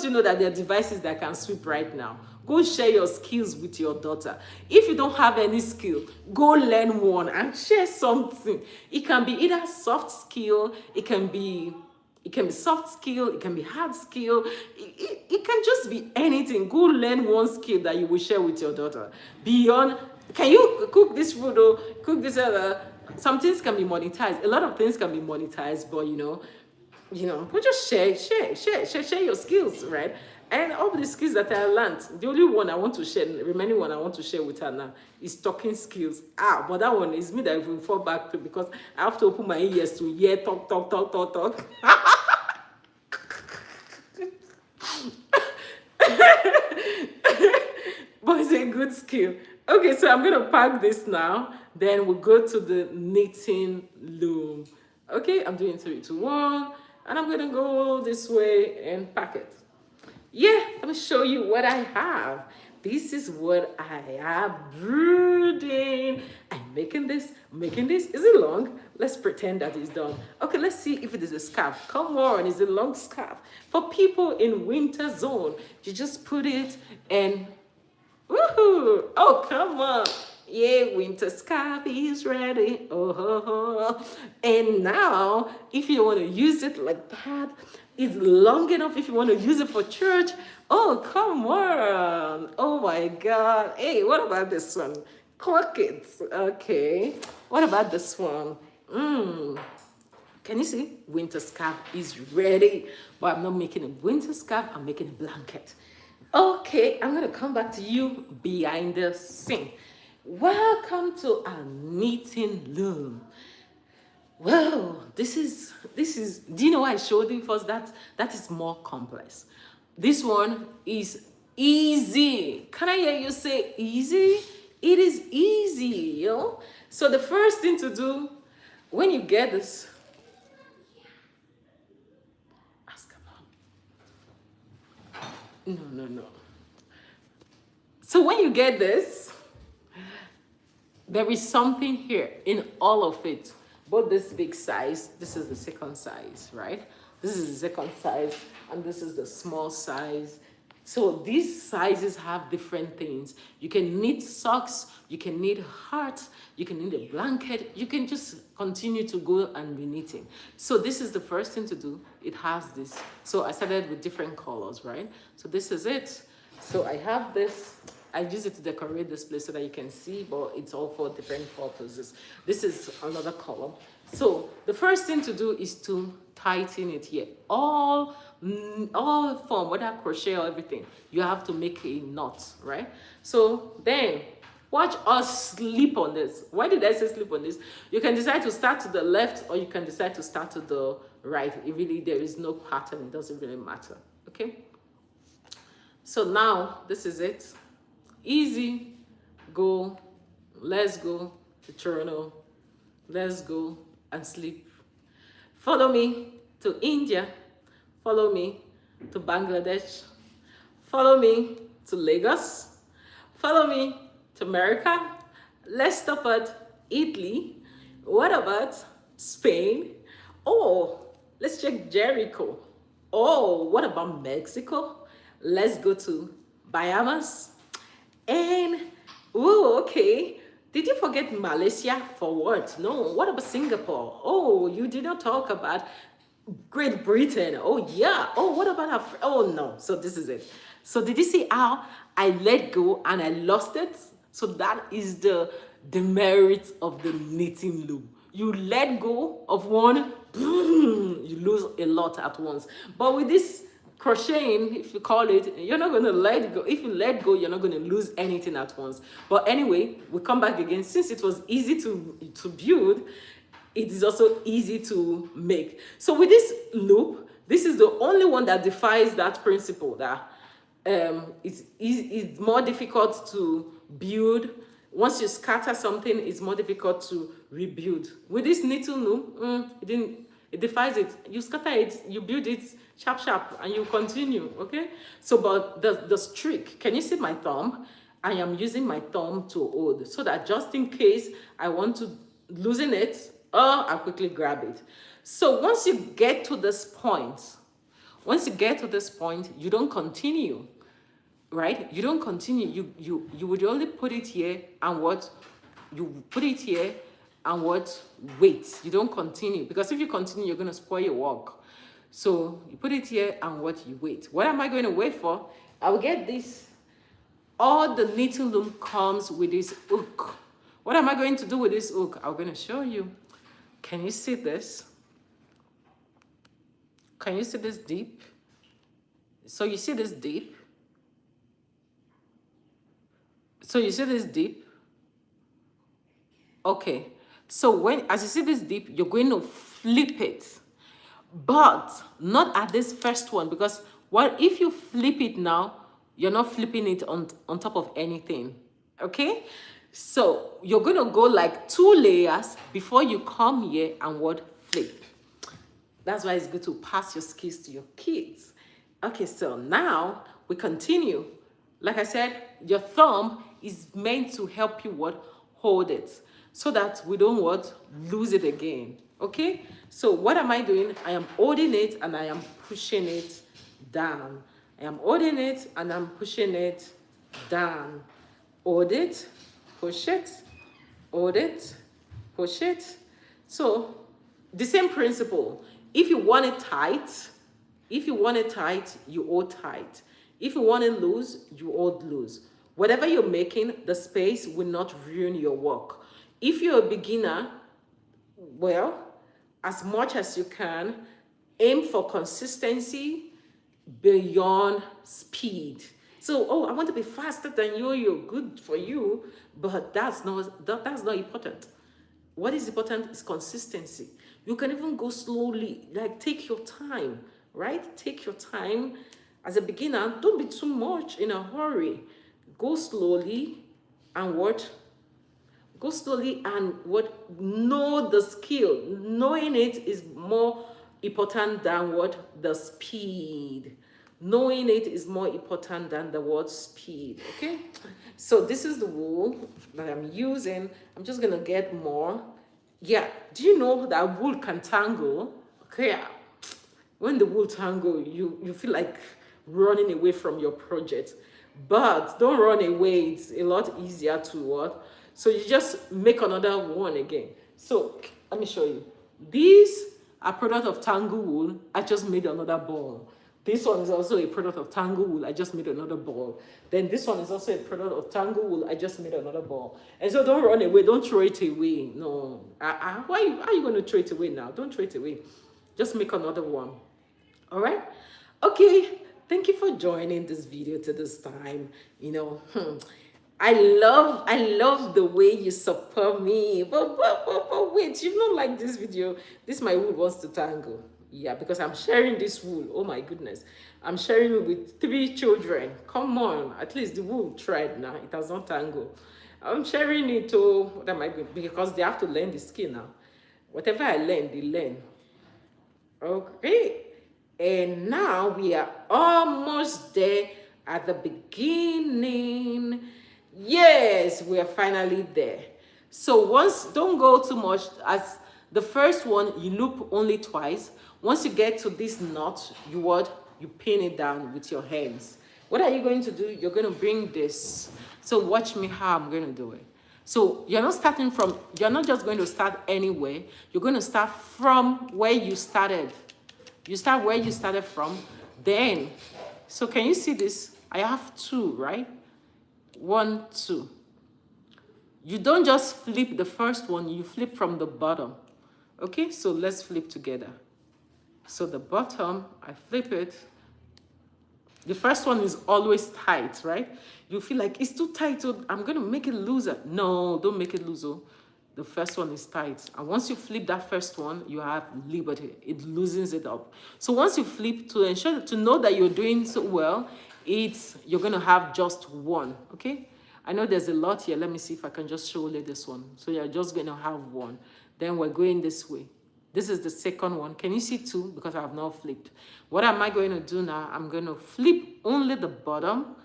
[SPEAKER 1] you know that there are devices that can sweep right now? Go share your skills with your daughter. If you don't have any skill, go learn one and share something. It can be either soft skill, it can be soft skill, it can be hard skill, it can just be anything. Go learn one skill that you will share with your daughter. Beyond, can you cook this food or cook this other? Some things can be monetized. A lot of things can be monetized, but you know, we just share your skills, right? And all the skills that I learned, the only one I want to share, the remaining one I want to share with her now is talking skills. But that one is me that I will fall back to because I have to open my ears to hear talk. But it's a good skill. Okay, so I'm gonna pack this now. Then we'll go to the knitting loom. Okay, I'm doing 3, 2, 1, and I'm gonna go this way and pack it. Yeah, let me show you what I have. This is what I have brooding. I'm making this. Is it long? Let's pretend that it's done. Okay, let's see if it is a scarf. Come on, it's a long scarf. For people in winter zone, you just put it and woohoo! Oh, come on. Yeah, winter scarf is ready. Oh. And now, if you want to use it like that, it's long enough if you want to use it for church. Oh, come on. Oh my God. Hey, what about this one? Clock it. Okay. What about this one? Can you see? Winter scarf is ready. But I'm not making a winter scarf. I'm making a blanket. Okay, I'm going to come back to you behind the scene. Welcome to our knitting loom. Well, this is, do you know why I showed you first? That is more complex. This one is easy. Can I hear you say easy? It is easy, you know? So the first thing to do when you get this, ask about. No. So when you get this, there is something here in all of it. Both this big size, this is the second size, right? This is the second size, and this is the small size. So these sizes have different things. You can knit socks, you can knit heart, you can knit a blanket, you can just continue to go and be knitting. So this is the first thing to do. It has this. So I started with different colors, right? So this is it. So I have this. I use it to decorate this place so that you can see, but it's all for different purposes. This is another color. So the first thing to do is to tighten it here. All form, whether crochet or everything, you have to make a knot, right? So then watch us sleep on this. Why did I say sleep on this? You can decide to start to the left or you can decide to start to the right. It really, there is no pattern. It doesn't really matter, okay? So now this is it. Easy, go, let's go to Toronto, let's go and sleep. Follow me to India, follow me to Bangladesh, follow me to Lagos, follow me to America. Let's stop at Italy. What about Spain? Oh, let's check Jericho. Oh, what about Mexico? Let's go to Bahamas. And, oh, okay, Did you forget Malaysia? For what? No. What about Singapore? Oh, you did not talk about Great Britain. Oh, yeah. Oh, what about Oh, no. So this is it. So did you see how I let go and I lost it? So that is the merit of the knitting loom. You let go of one, you lose a lot at once. But with this crocheting, if you call it, you're not going to let go. If you let go, you're not going to lose anything at once. But anyway, we come back again. Since it was easy to build, it is also easy to make. So with this loop, this is the only one that defies that principle, that it's more difficult to build. Once you scatter something, it's more difficult to rebuild. With this knitting loop, it defies it. You scatter it, you build it sharp, sharp, and you continue, okay? So, but the streak, can you see my thumb? I am using my thumb to hold, so that just in case I want to loosen it, I'll quickly grab it. So once you get to this point, you don't continue, right? You don't continue. You would only put it here and what? You put it here and what? Wait. You don't continue, because if you continue, you're going to spoil your work. So you put it here and what? You wait. What am I going to wait for? I will get this. All the knitting loom comes with this hook. What am I going to do with this hook? I'm going to show you. Can you see this? Can you see this deep? So you see this deep? So you see this deep? Okay. So as you see this deep, you're going to flip it. But not at this first one, because what if you flip it now, you're not flipping it on top of anything. Okay? So you're going to go like 2 layers before you come here and what? Flip. That's why it's good to pass your skills to your kids. Okay, so now we continue. Like I said, your thumb is meant to help you what? Hold it, so that we don't what? Lose it again. Okay? So what am I doing? I am holding it and I am pushing it down. I am holding it and I'm pushing it down. Hold it, push it, hold it, push it. So the same principle. If you want it tight, you hold tight. If you want it loose, you hold loose. Whatever you're making, the space will not ruin your work. If you're a beginner, well, as much as you can, aim for consistency beyond speed. So, I want to be faster than you, you're good for you, but that's not important. What is important is consistency. You can even go slowly, like take your time, right? Take your time. As a beginner, don't be too much in a hurry. Go slowly and what? Go slowly and what? Know the skill. Knowing it is more important than what? The speed. Knowing it is more important than the word speed, okay? So this is the wool that I'm using. I'm just gonna get more. Yeah, do you know that wool can tangle? Okay, when the wool tangle, you feel like running away from your project. But don't run away, it's a lot easier to what? So you just make another one again. So let me show you. These are product of tangle wool. I just made another ball. This one is also a product of tangle wool. I just made another ball. Then this one is also a product of tangle wool. I just made another ball. And so don't run away. Don't throw it away. No. Why are you going to throw it away now? Don't throw it away. Just make another one. All right? Okay. Thank you for joining this video to this time. You know, I love the way you support me. But wait, you've not liked this video. This my wool wants to tangle. Yeah, because I'm sharing this wool. Oh my goodness. I'm sharing it with 3 children. Come on. At least the wool tried now. It has not tangled. I'm sharing it to what am I going, because they have to learn the skill now. Whatever I learn, they learn. Okay. And now we are almost there at the beginning. Yes, we are finally there. So don't go too much. As the first one, you loop only twice. Once you get to this knot, you pin it down with your hands. What are you going to do? You're going to bring this. So watch me how I'm going to do it. So you're not starting from, you're not just going to start anywhere. You're going to start from where you started. You start where you started from. Then, so can you see this? I have 2, right? 1, 2. You don't just flip the first one, you flip from the bottom. Okay, so let's flip together. So the bottom, I flip it. The first one is always tight, right? You feel like it's too tight, so I'm going to make it looser. No, don't make it looser. The first one is tight. And once you flip that first one, you have liberty. It loosens it up. So once you flip, to ensure, to know that you're doing so well, you're going to have just 1, okay? I know there's a lot here. Let me see if I can just show you this one. So you're just going to have 1. Then we're going this way. This is the second one. Can you see 2? Because I have not flipped. What am I going to do now? I'm going to flip only the bottom.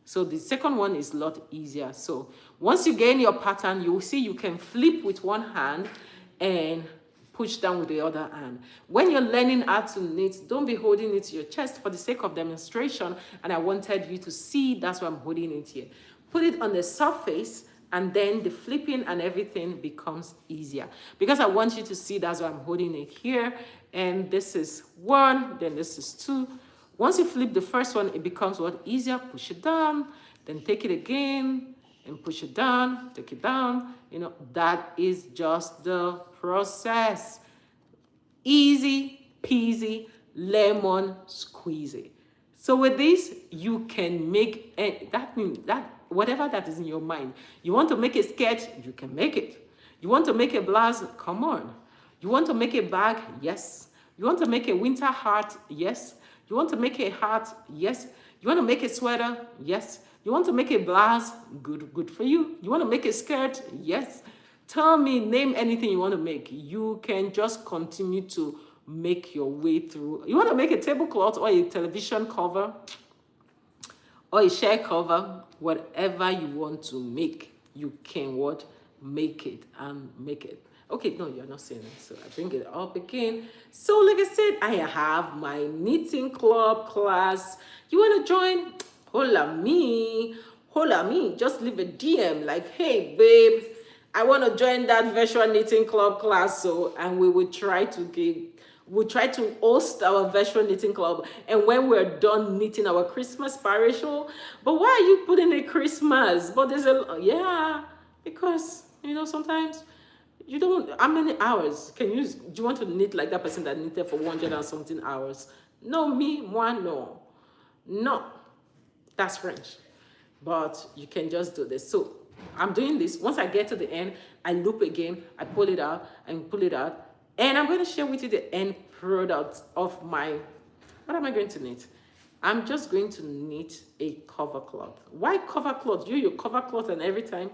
[SPEAKER 1] So the second one is a lot easier. So once you gain your pattern, you will see you can flip with one hand and push down with the other hand. When you're learning how to knit, don't be holding it to your chest for the sake of demonstration. And I wanted you to see, that's why I'm holding it here. Put it on the surface, and then the flipping and everything becomes easier. Because I want you to see, that's why I'm holding it here. And this is 1, then this is 2. Once you flip the first one, it becomes what? Easier. Push it down, then take it again, and push it down, take it down. You know, that is just the process. Easy peasy, lemon squeezy. So with this, you can make, that means that whatever that is in your mind. You want to make a skirt, you can make it. You want to make a blouse, come on. You want to make a bag, yes. You want to make a winter hat, yes. You want to make a hat, yes. You want to make a sweater, yes. You want to make a blouse, good for you. You want to make a skirt, yes. Tell me, name anything you want to make. You can just continue to make your way through. You want to make a tablecloth or a television cover or a chair cover, whatever you want to make, you can what? Make it and make it. Okay, no, you're not saying it. So I bring it up again. So like I said, I have my knitting club class. You want to join? Holla me. Just leave a DM like, hey, babe, I want to join that virtual knitting club class. So, and we will try to host our virtual knitting club. And when we're done knitting our Christmas parachute, but why are you putting a Christmas? But there's because, sometimes you don't, how many hours do you want to knit like that person that knitted for 100 and something hours? No, no, that's French. But you can just do this. So I'm doing this. Once I get to the end, I loop again, I pull it out and pull it out. And I'm going to share with you the end product of what am I going to knit? I'm just going to knit a cover cloth. Why cover cloth? You cover cloth and every time.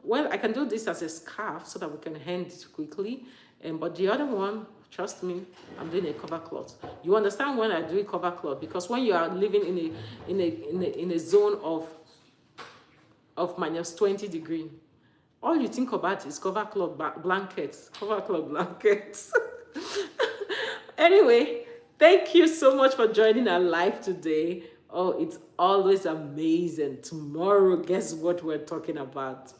[SPEAKER 1] Well, I can do this as a scarf so that we can hand it quickly. But the other one, trust me, I'm doing a cover cloth. You understand when I do a cover cloth? Because when you are living in a zone of minus 20 degrees, all you think about is cover cloth blankets. Anyway, thank you so much for joining our live today. Oh, it's always amazing. Tomorrow, guess what we're talking about?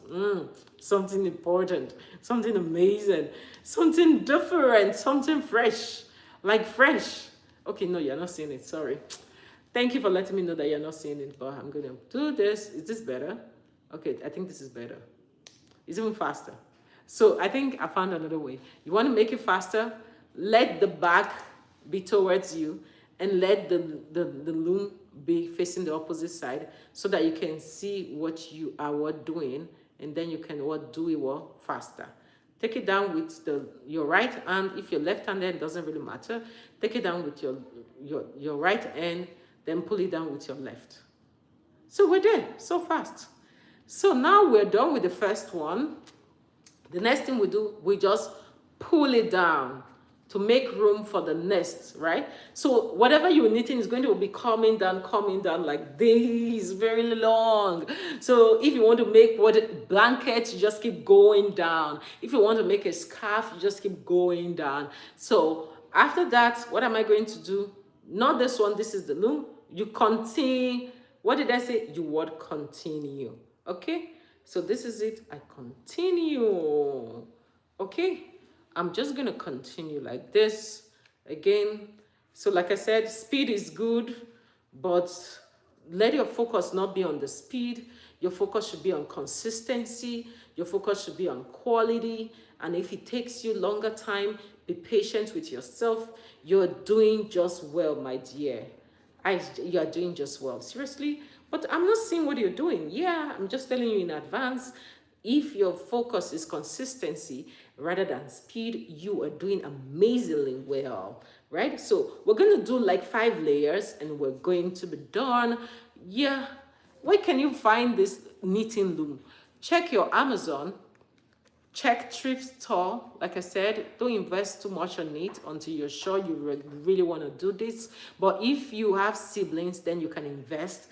[SPEAKER 1] Something important, something amazing, something different, something fresh. Like fresh. Okay, no, you're not seeing it. Sorry. Thank you for letting me know that you're not seeing it, but I'm going to do this. Is this better? Okay, I think this is better. It's even faster. So I think I found another way. You want to make it faster? Let the back be towards you and let the loom be facing the opposite side so that you can see what you are doing, and then you can do it faster. Take it down with your right hand. If you're left-handed, it doesn't really matter. Take it down with your right hand, then pull it down with your left. So we're there, so fast. So now we're done with the first one. The next thing we do, we just pull it down to make room for the next, right? So whatever you're knitting is going to be coming down like this, very long. So if you want to make blankets, you just keep going down. If you want to make a scarf, you just keep going down. So after that, what am I going to do? Not this one, this is the loom. You continue. What did I say? You would continue. Okay, So this is it. I continue. Okay, I'm just gonna continue like this again. So like I said, speed is good, but let your focus not be on the speed. Your focus should be on consistency. Your focus should be on quality. And if it takes you longer time, be patient with yourself. You're doing just well, my dear. You are doing just well. Seriously. But I'm not seeing what you're doing. Yeah, I'm just telling you in advance. If your focus is consistency rather than speed, you are doing amazingly well, right? So we're going to do like 5 layers and we're going to be done. Yeah. Where can you find this knitting loom? Check your Amazon. Check thrift store. Like I said, don't invest too much on it until you're sure you really want to do this. But if you have siblings, then you can invest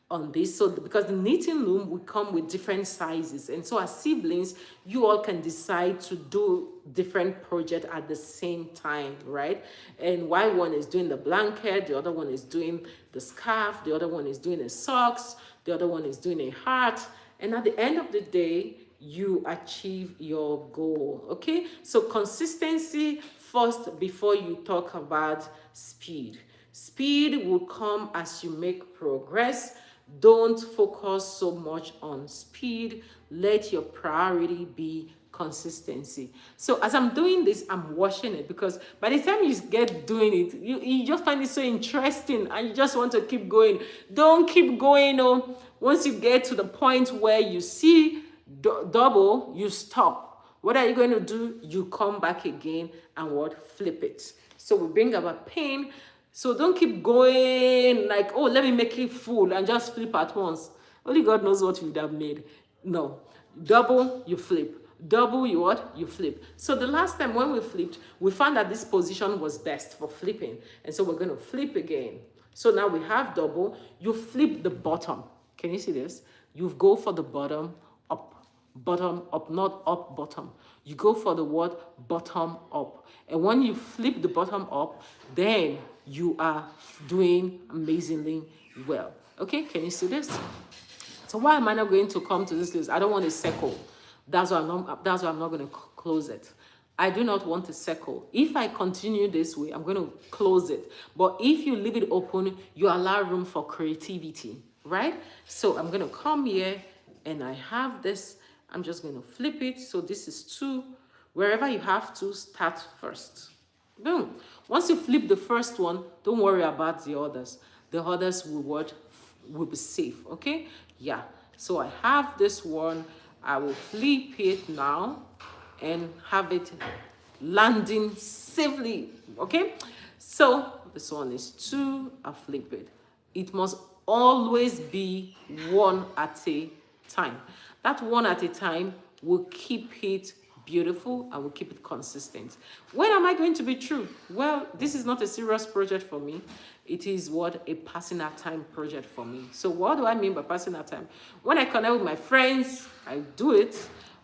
[SPEAKER 1] on this. So because the knitting loom will come with different sizes, and so as siblings, you all can decide to do different projects at the same time, right? And while one is doing the blanket, the other one is doing the scarf, the other one is doing the socks, the other one is doing a heart. And at the end of the day, you achieve your goal. Okay, so consistency first before you talk about speed. Speed will come as you make progress. Don't focus so much on speed. Let your priority be consistency. So as I'm doing this, I'm watching it, because by the time you get doing it, you just find it so interesting and you just want to keep going. Don't keep going. Oh, once you get to the point where you see double, you stop. What are you going to do? You come back again and what? Flip it. So we bring our pain. So don't keep going like, oh, let me make it full and just flip at once. Only God knows what you would have made. No. Double, you flip. Double, you what? You flip. So the last time when we flipped, we found that this position was best for flipping. And so we're going to flip again. So now we have double. You flip the bottom. Can you see this? You go for the bottom up, not up, bottom. You go for the word bottom up. And when you flip the bottom up, then you are doing amazingly well. Okay, can you see this? So why am I not going to come to this list? I don't want a circle. That's why I'm not going to close it. I do not want a circle. If I continue this way, I'm going to close it. But if you leave it open, you allow room for creativity, right? So I'm going to come here and I have this. I'm just going to flip it. So this is 2. Wherever you have to, start first. Boom. Once you flip the first one, don't worry about the others. The others will be safe. Okay? Yeah. So I have this one. I will flip it now and have it landing safely. Okay? So this one is 2. I flip it. It must always be 1 at a time. That 1 at a time will keep it beautiful and will keep it consistent. When am I going to be true? Well, this is not a serious project for me. It is what? A passing out time project for me. So what do I mean by passing out time? When I connect with my friends, I do it.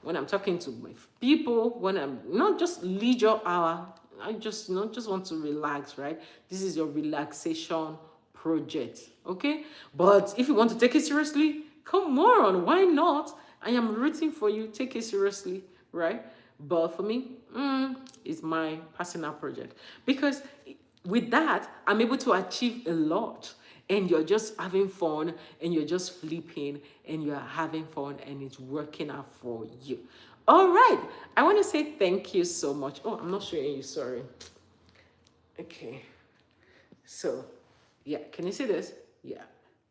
[SPEAKER 1] When I'm talking to my people, when I'm not just leisure hour, I just want to relax, right? This is your relaxation project, okay? But if you want to take it seriously, come on, why not? I am rooting for you. Take it seriously, right? But for me, it's my personal project. Because with that, I'm able to achieve a lot. And you're just having fun, and you're just flipping, and you're having fun, and it's working out for you. All right. I want to say thank you so much. Oh, I'm not showing you. Sorry. Okay. So, yeah. Can you see this? Yeah.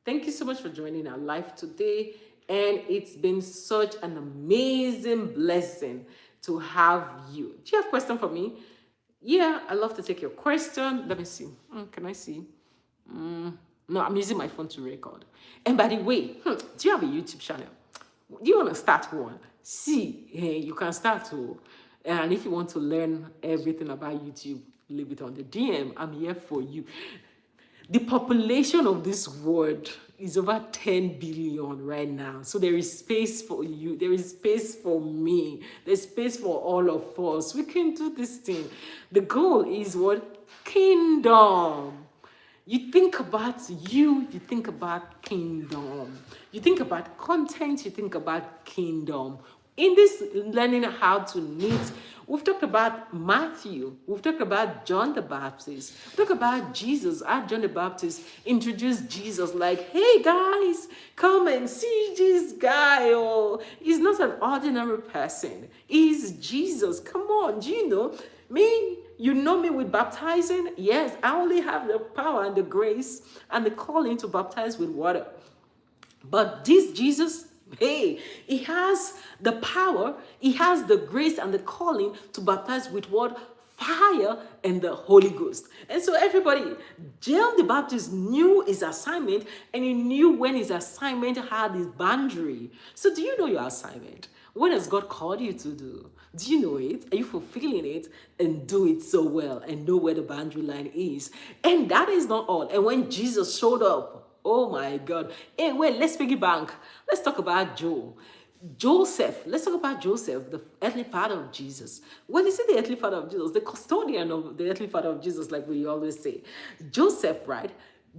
[SPEAKER 1] Thank you so much for joining our live today. And it's been such an amazing blessing to have you. Do you have a question for me? Yeah, I love to take your question. Let me see. Can I see? No, I'm using my phone to record. And by the way, do you have a YouTube channel? Do you want to start one? See, you can start to. And if you want to learn everything about YouTube, leave it on the DM. I'm here for you. The population of this world is over 10 billion right now. So there is space for you. There is space for me. There's space for all of us. We can do this thing. The goal is what? Kingdom. You think about you think about kingdom. You think about content, you think about kingdom. In this learning how to knit, we've talked about Matthew, we've talked about John the Baptist, we've talked about Jesus. How John the Baptist introduced Jesus like, hey guys, come and see this guy. Oh, he's not an ordinary person. He's Jesus. Come on, do you know me? You know me with baptizing? Yes, I only have the power and the grace and the calling to baptize with water. But this Jesus, hey, he has the power, he has the grace and the calling to baptize with what? Fire and the Holy Ghost. And so everybody, John the Baptist knew his assignment, and he knew when his assignment had his boundary. So do you know your assignment? What has God called you to do? Do you know it? Are you fulfilling it? And do it so well and know where the boundary line is. And that is not all. And when Jesus showed up, oh my God. Hey, wait, let's piggyback. Let's talk about Joseph. Let's talk about Joseph, the earthly father of Jesus. When you say the earthly father of Jesus, the custodian of the earthly father of Jesus, like we always say. Joseph, right?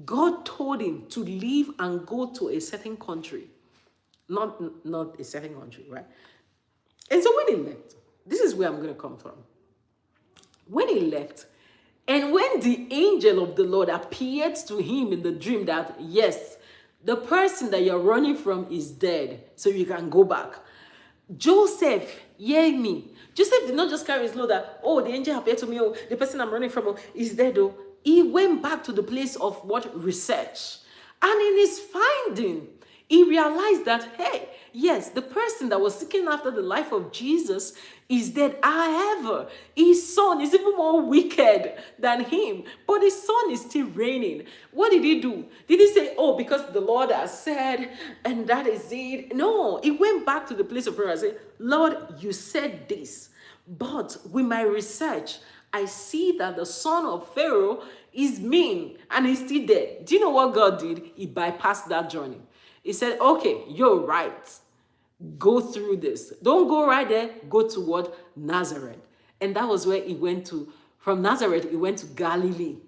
[SPEAKER 1] God told him to leave and go to a certain country. Not a certain country, right? And so when he left, this is where I'm going to come from. When he left, and when the angel of the Lord appeared to him in the dream that, yes, the person that you're running from is dead, so you can go back. Joseph, hear me. Joseph did not just carry his load that, oh, the angel appeared to me, oh, the person I'm running from is dead, oh. He went back to the place of what? Research. And in his finding, he realized that, hey, yes, the person that was seeking after the life of Jesus is dead. However, his son is even more wicked than him, but his son is still reigning. What did he do? Did he say, oh, because the Lord has said, and that is it? No, he went back to the place of prayer and said, Lord, you said this, but with my research, I see that the son of Pharaoh is mean and he's still dead. Do you know what God did? He bypassed that journey. He said, okay, you're right. Go through this. Don't go right there. Go to what? Nazareth. And that was where he went to. From Nazareth, he went to Galilee.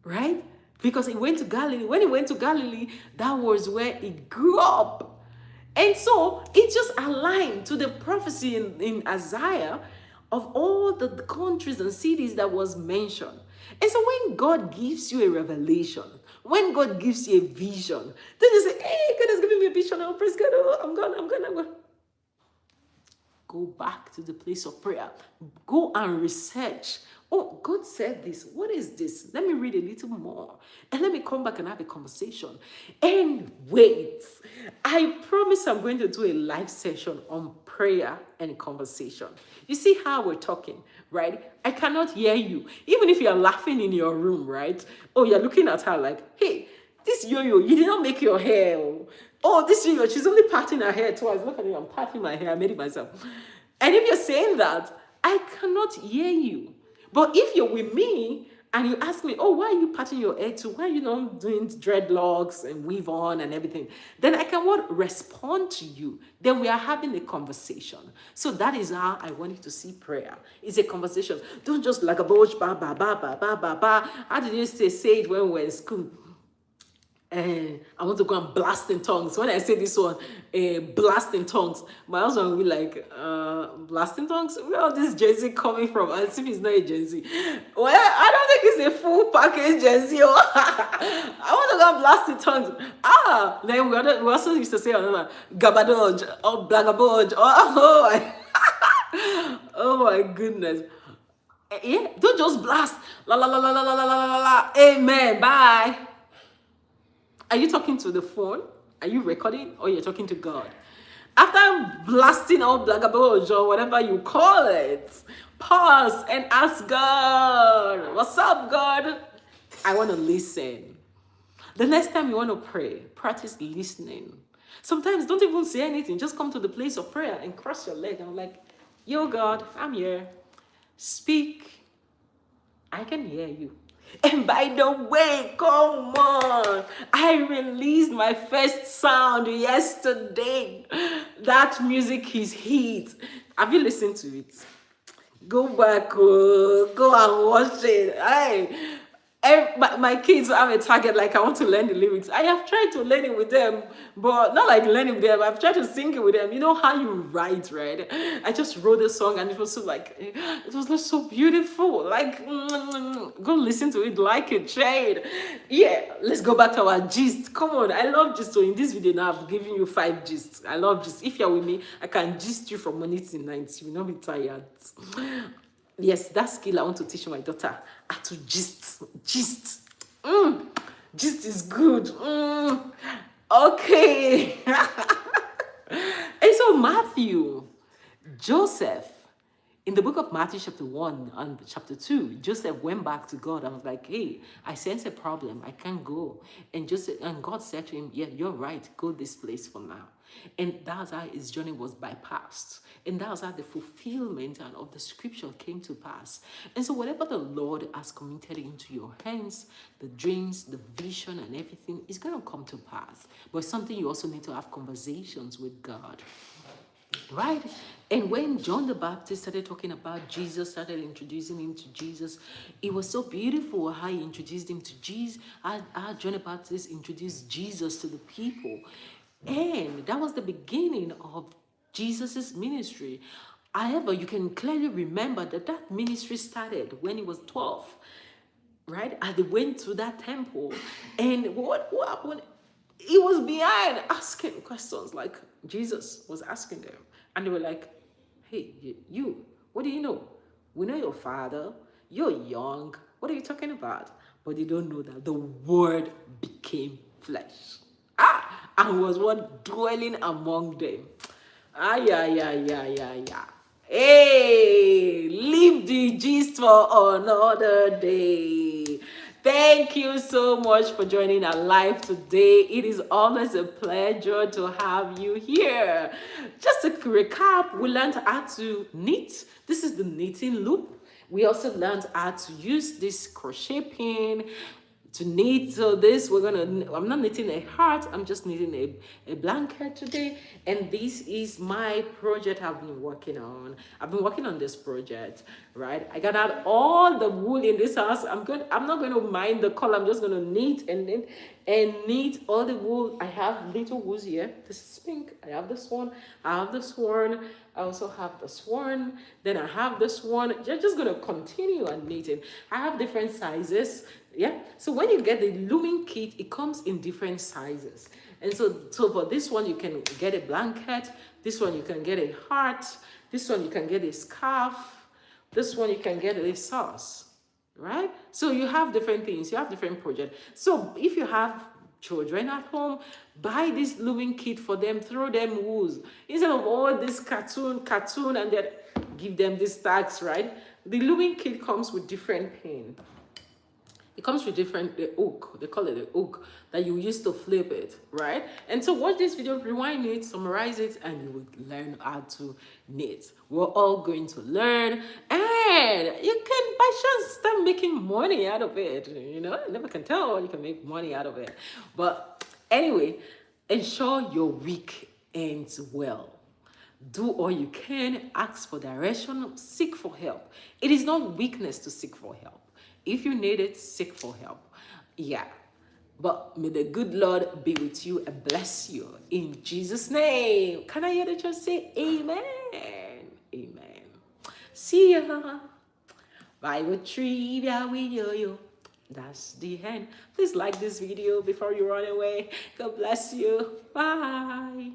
[SPEAKER 1] Right? Because he went to Galilee. When he went to Galilee, that was where he grew up. And so it just aligned to the prophecy in Isaiah of all the countries and cities that was mentioned. And so when God gives you a revelation, when God gives you a vision, then you say, hey, God has given me a vision. Oh, praise God. Oh, I'm gone. Go back to the place of prayer. Go and research. Oh, God said this. What is this? Let me read a little more. And let me come back and have a conversation. And wait. I promise I'm going to do a live session on prayer and conversation. You see how we're talking, right? I cannot hear you. Even if you're laughing in your room, right? Oh, you're looking at her like, hey, this yo-yo, you did not make your hair. Oh, this yo-yo, she's only parting her hair twice. Look at me, I'm parting my hair. I made it myself. And if you're saying that, I cannot hear you. But if you're with me and you ask me, oh, why are you parting your hair too? Why are you not doing dreadlocks and weave on and everything? Then I can what? Respond to you. Then we are having a conversation. So that is how I want you to see prayer. It's a conversation. Don't just like a bosh, ba, ba, ba, ba, ba, ba, ba. How did you say it when we were in school? I want to go and blast in tongues. When I say this one, blast in tongues, my husband will be like, blast in tongues? Where all this Gen Z coming from? As if it's not a Gen Z. Well, I don't think it's a full package Gen Z. I want to go and blast in tongues. Then we also used to say another, gabadoj, or blagaboj, oh my goodness. Yeah, don't just blast. La la la la la la la la la. Amen. Bye. Are you talking to the phone? Are you recording? Or you're talking to God? After blasting out blagaboj or whatever you call it, pause and ask God, what's up, God? I want to listen. The next time you want to pray, practice listening. Sometimes don't even say anything. Just come to the place of prayer and cross your leg. I'm like, yo, God, I'm here. Speak. I can hear you. And by the way, come on, I released my first sound yesterday. That music is hit. Have you listened to it? Go back, go and watch it. Hey, My kids have a target, like I want to learn the lyrics. I have tried to learn it with them, but not like learning with them. I've tried to sing it with them. You know how you write, right? I just wrote a song and it was so like, it was just so beautiful. Like, go listen to it, like it, share it. Yeah, let's go back to our gist. Come on, I love gist. So in this video now, I've given you 5 gists. I love gist. If you're with me, I can gist you from morning to night. You will not be tired. Yes, that skill I want to teach my daughter. How to gist. Gist. Gist is good. Okay. And so Matthew, Joseph, in the book of Matthew chapter 1 and chapter 2, Joseph went back to God and was like, hey, I sense a problem. I can't go. And God said to him, yeah, you're right. Go this place for now. And that's how his journey was bypassed. And that's how the fulfillment of the scripture came to pass. And so whatever the Lord has committed into your hands, the dreams, the vision, and everything is going to come to pass. But it's something you also need to have conversations with God. Right? And when John the Baptist started talking about Jesus, started introducing him to Jesus, it was so beautiful how he introduced him to Jesus, how John the Baptist introduced Jesus to the people. And that was the beginning of Jesus's ministry. However, you can clearly remember that ministry started when he was 12, right? And they went to that temple. And what happened? He was behind asking questions like Jesus was asking them. And they were like, hey, you, what do you know? We know your father. You're young. What are you talking about? But they don't know that the word became flesh. And was what dwelling among them. Yeah. Hey, leave the gist for another day. Thank you so much for joining our live today. It is always a pleasure to have you here. Just to recap, we learned how to knit. This is the knitting loop. We also learned how to use this crochet pin to knit. So this, I'm not knitting a heart, I'm just knitting a blanket today. And this is my project I've been working on. I've been working on this project, right? I got out all the wool in this house. I'm not going to mind the color. I'm just going to knit and knit all the wool. I have little wools here. This is pink. I have this one. I have this one. I also have this one. Then I have this one. You're just going to continue on knitting. I have different sizes. Yeah, so when you get the looming kit, it comes in different sizes. And so for this one, you can get a blanket. This one, you can get a heart. This one, you can get a scarf. This one, you can get a sauce, right? So you have different things. You have different projects. So if you have children at home, buy this looming kit for them. Throw them wools. Instead of all this cartoon, and then give them these tags, right? The looming kit comes with different pin. It comes with the hook, they call it the hook, that you use to flip it, right? And so watch this video, rewind it, summarize it, and you will learn how to knit. We're all going to learn, and you can, by chance, start making money out of it. You know, you never can tell, you can make money out of it. But anyway, ensure your week ends well. Do all you can, ask for direction, seek for help. It is not weakness to seek for help. If you need it, seek for help. Yeah. But may the good Lord be with you and bless you. In Jesus' name. Can I hear the church say amen? Amen. See ya. Bible trivia with yo-yo. That's the end. Please like this video before you run away. God bless you. Bye.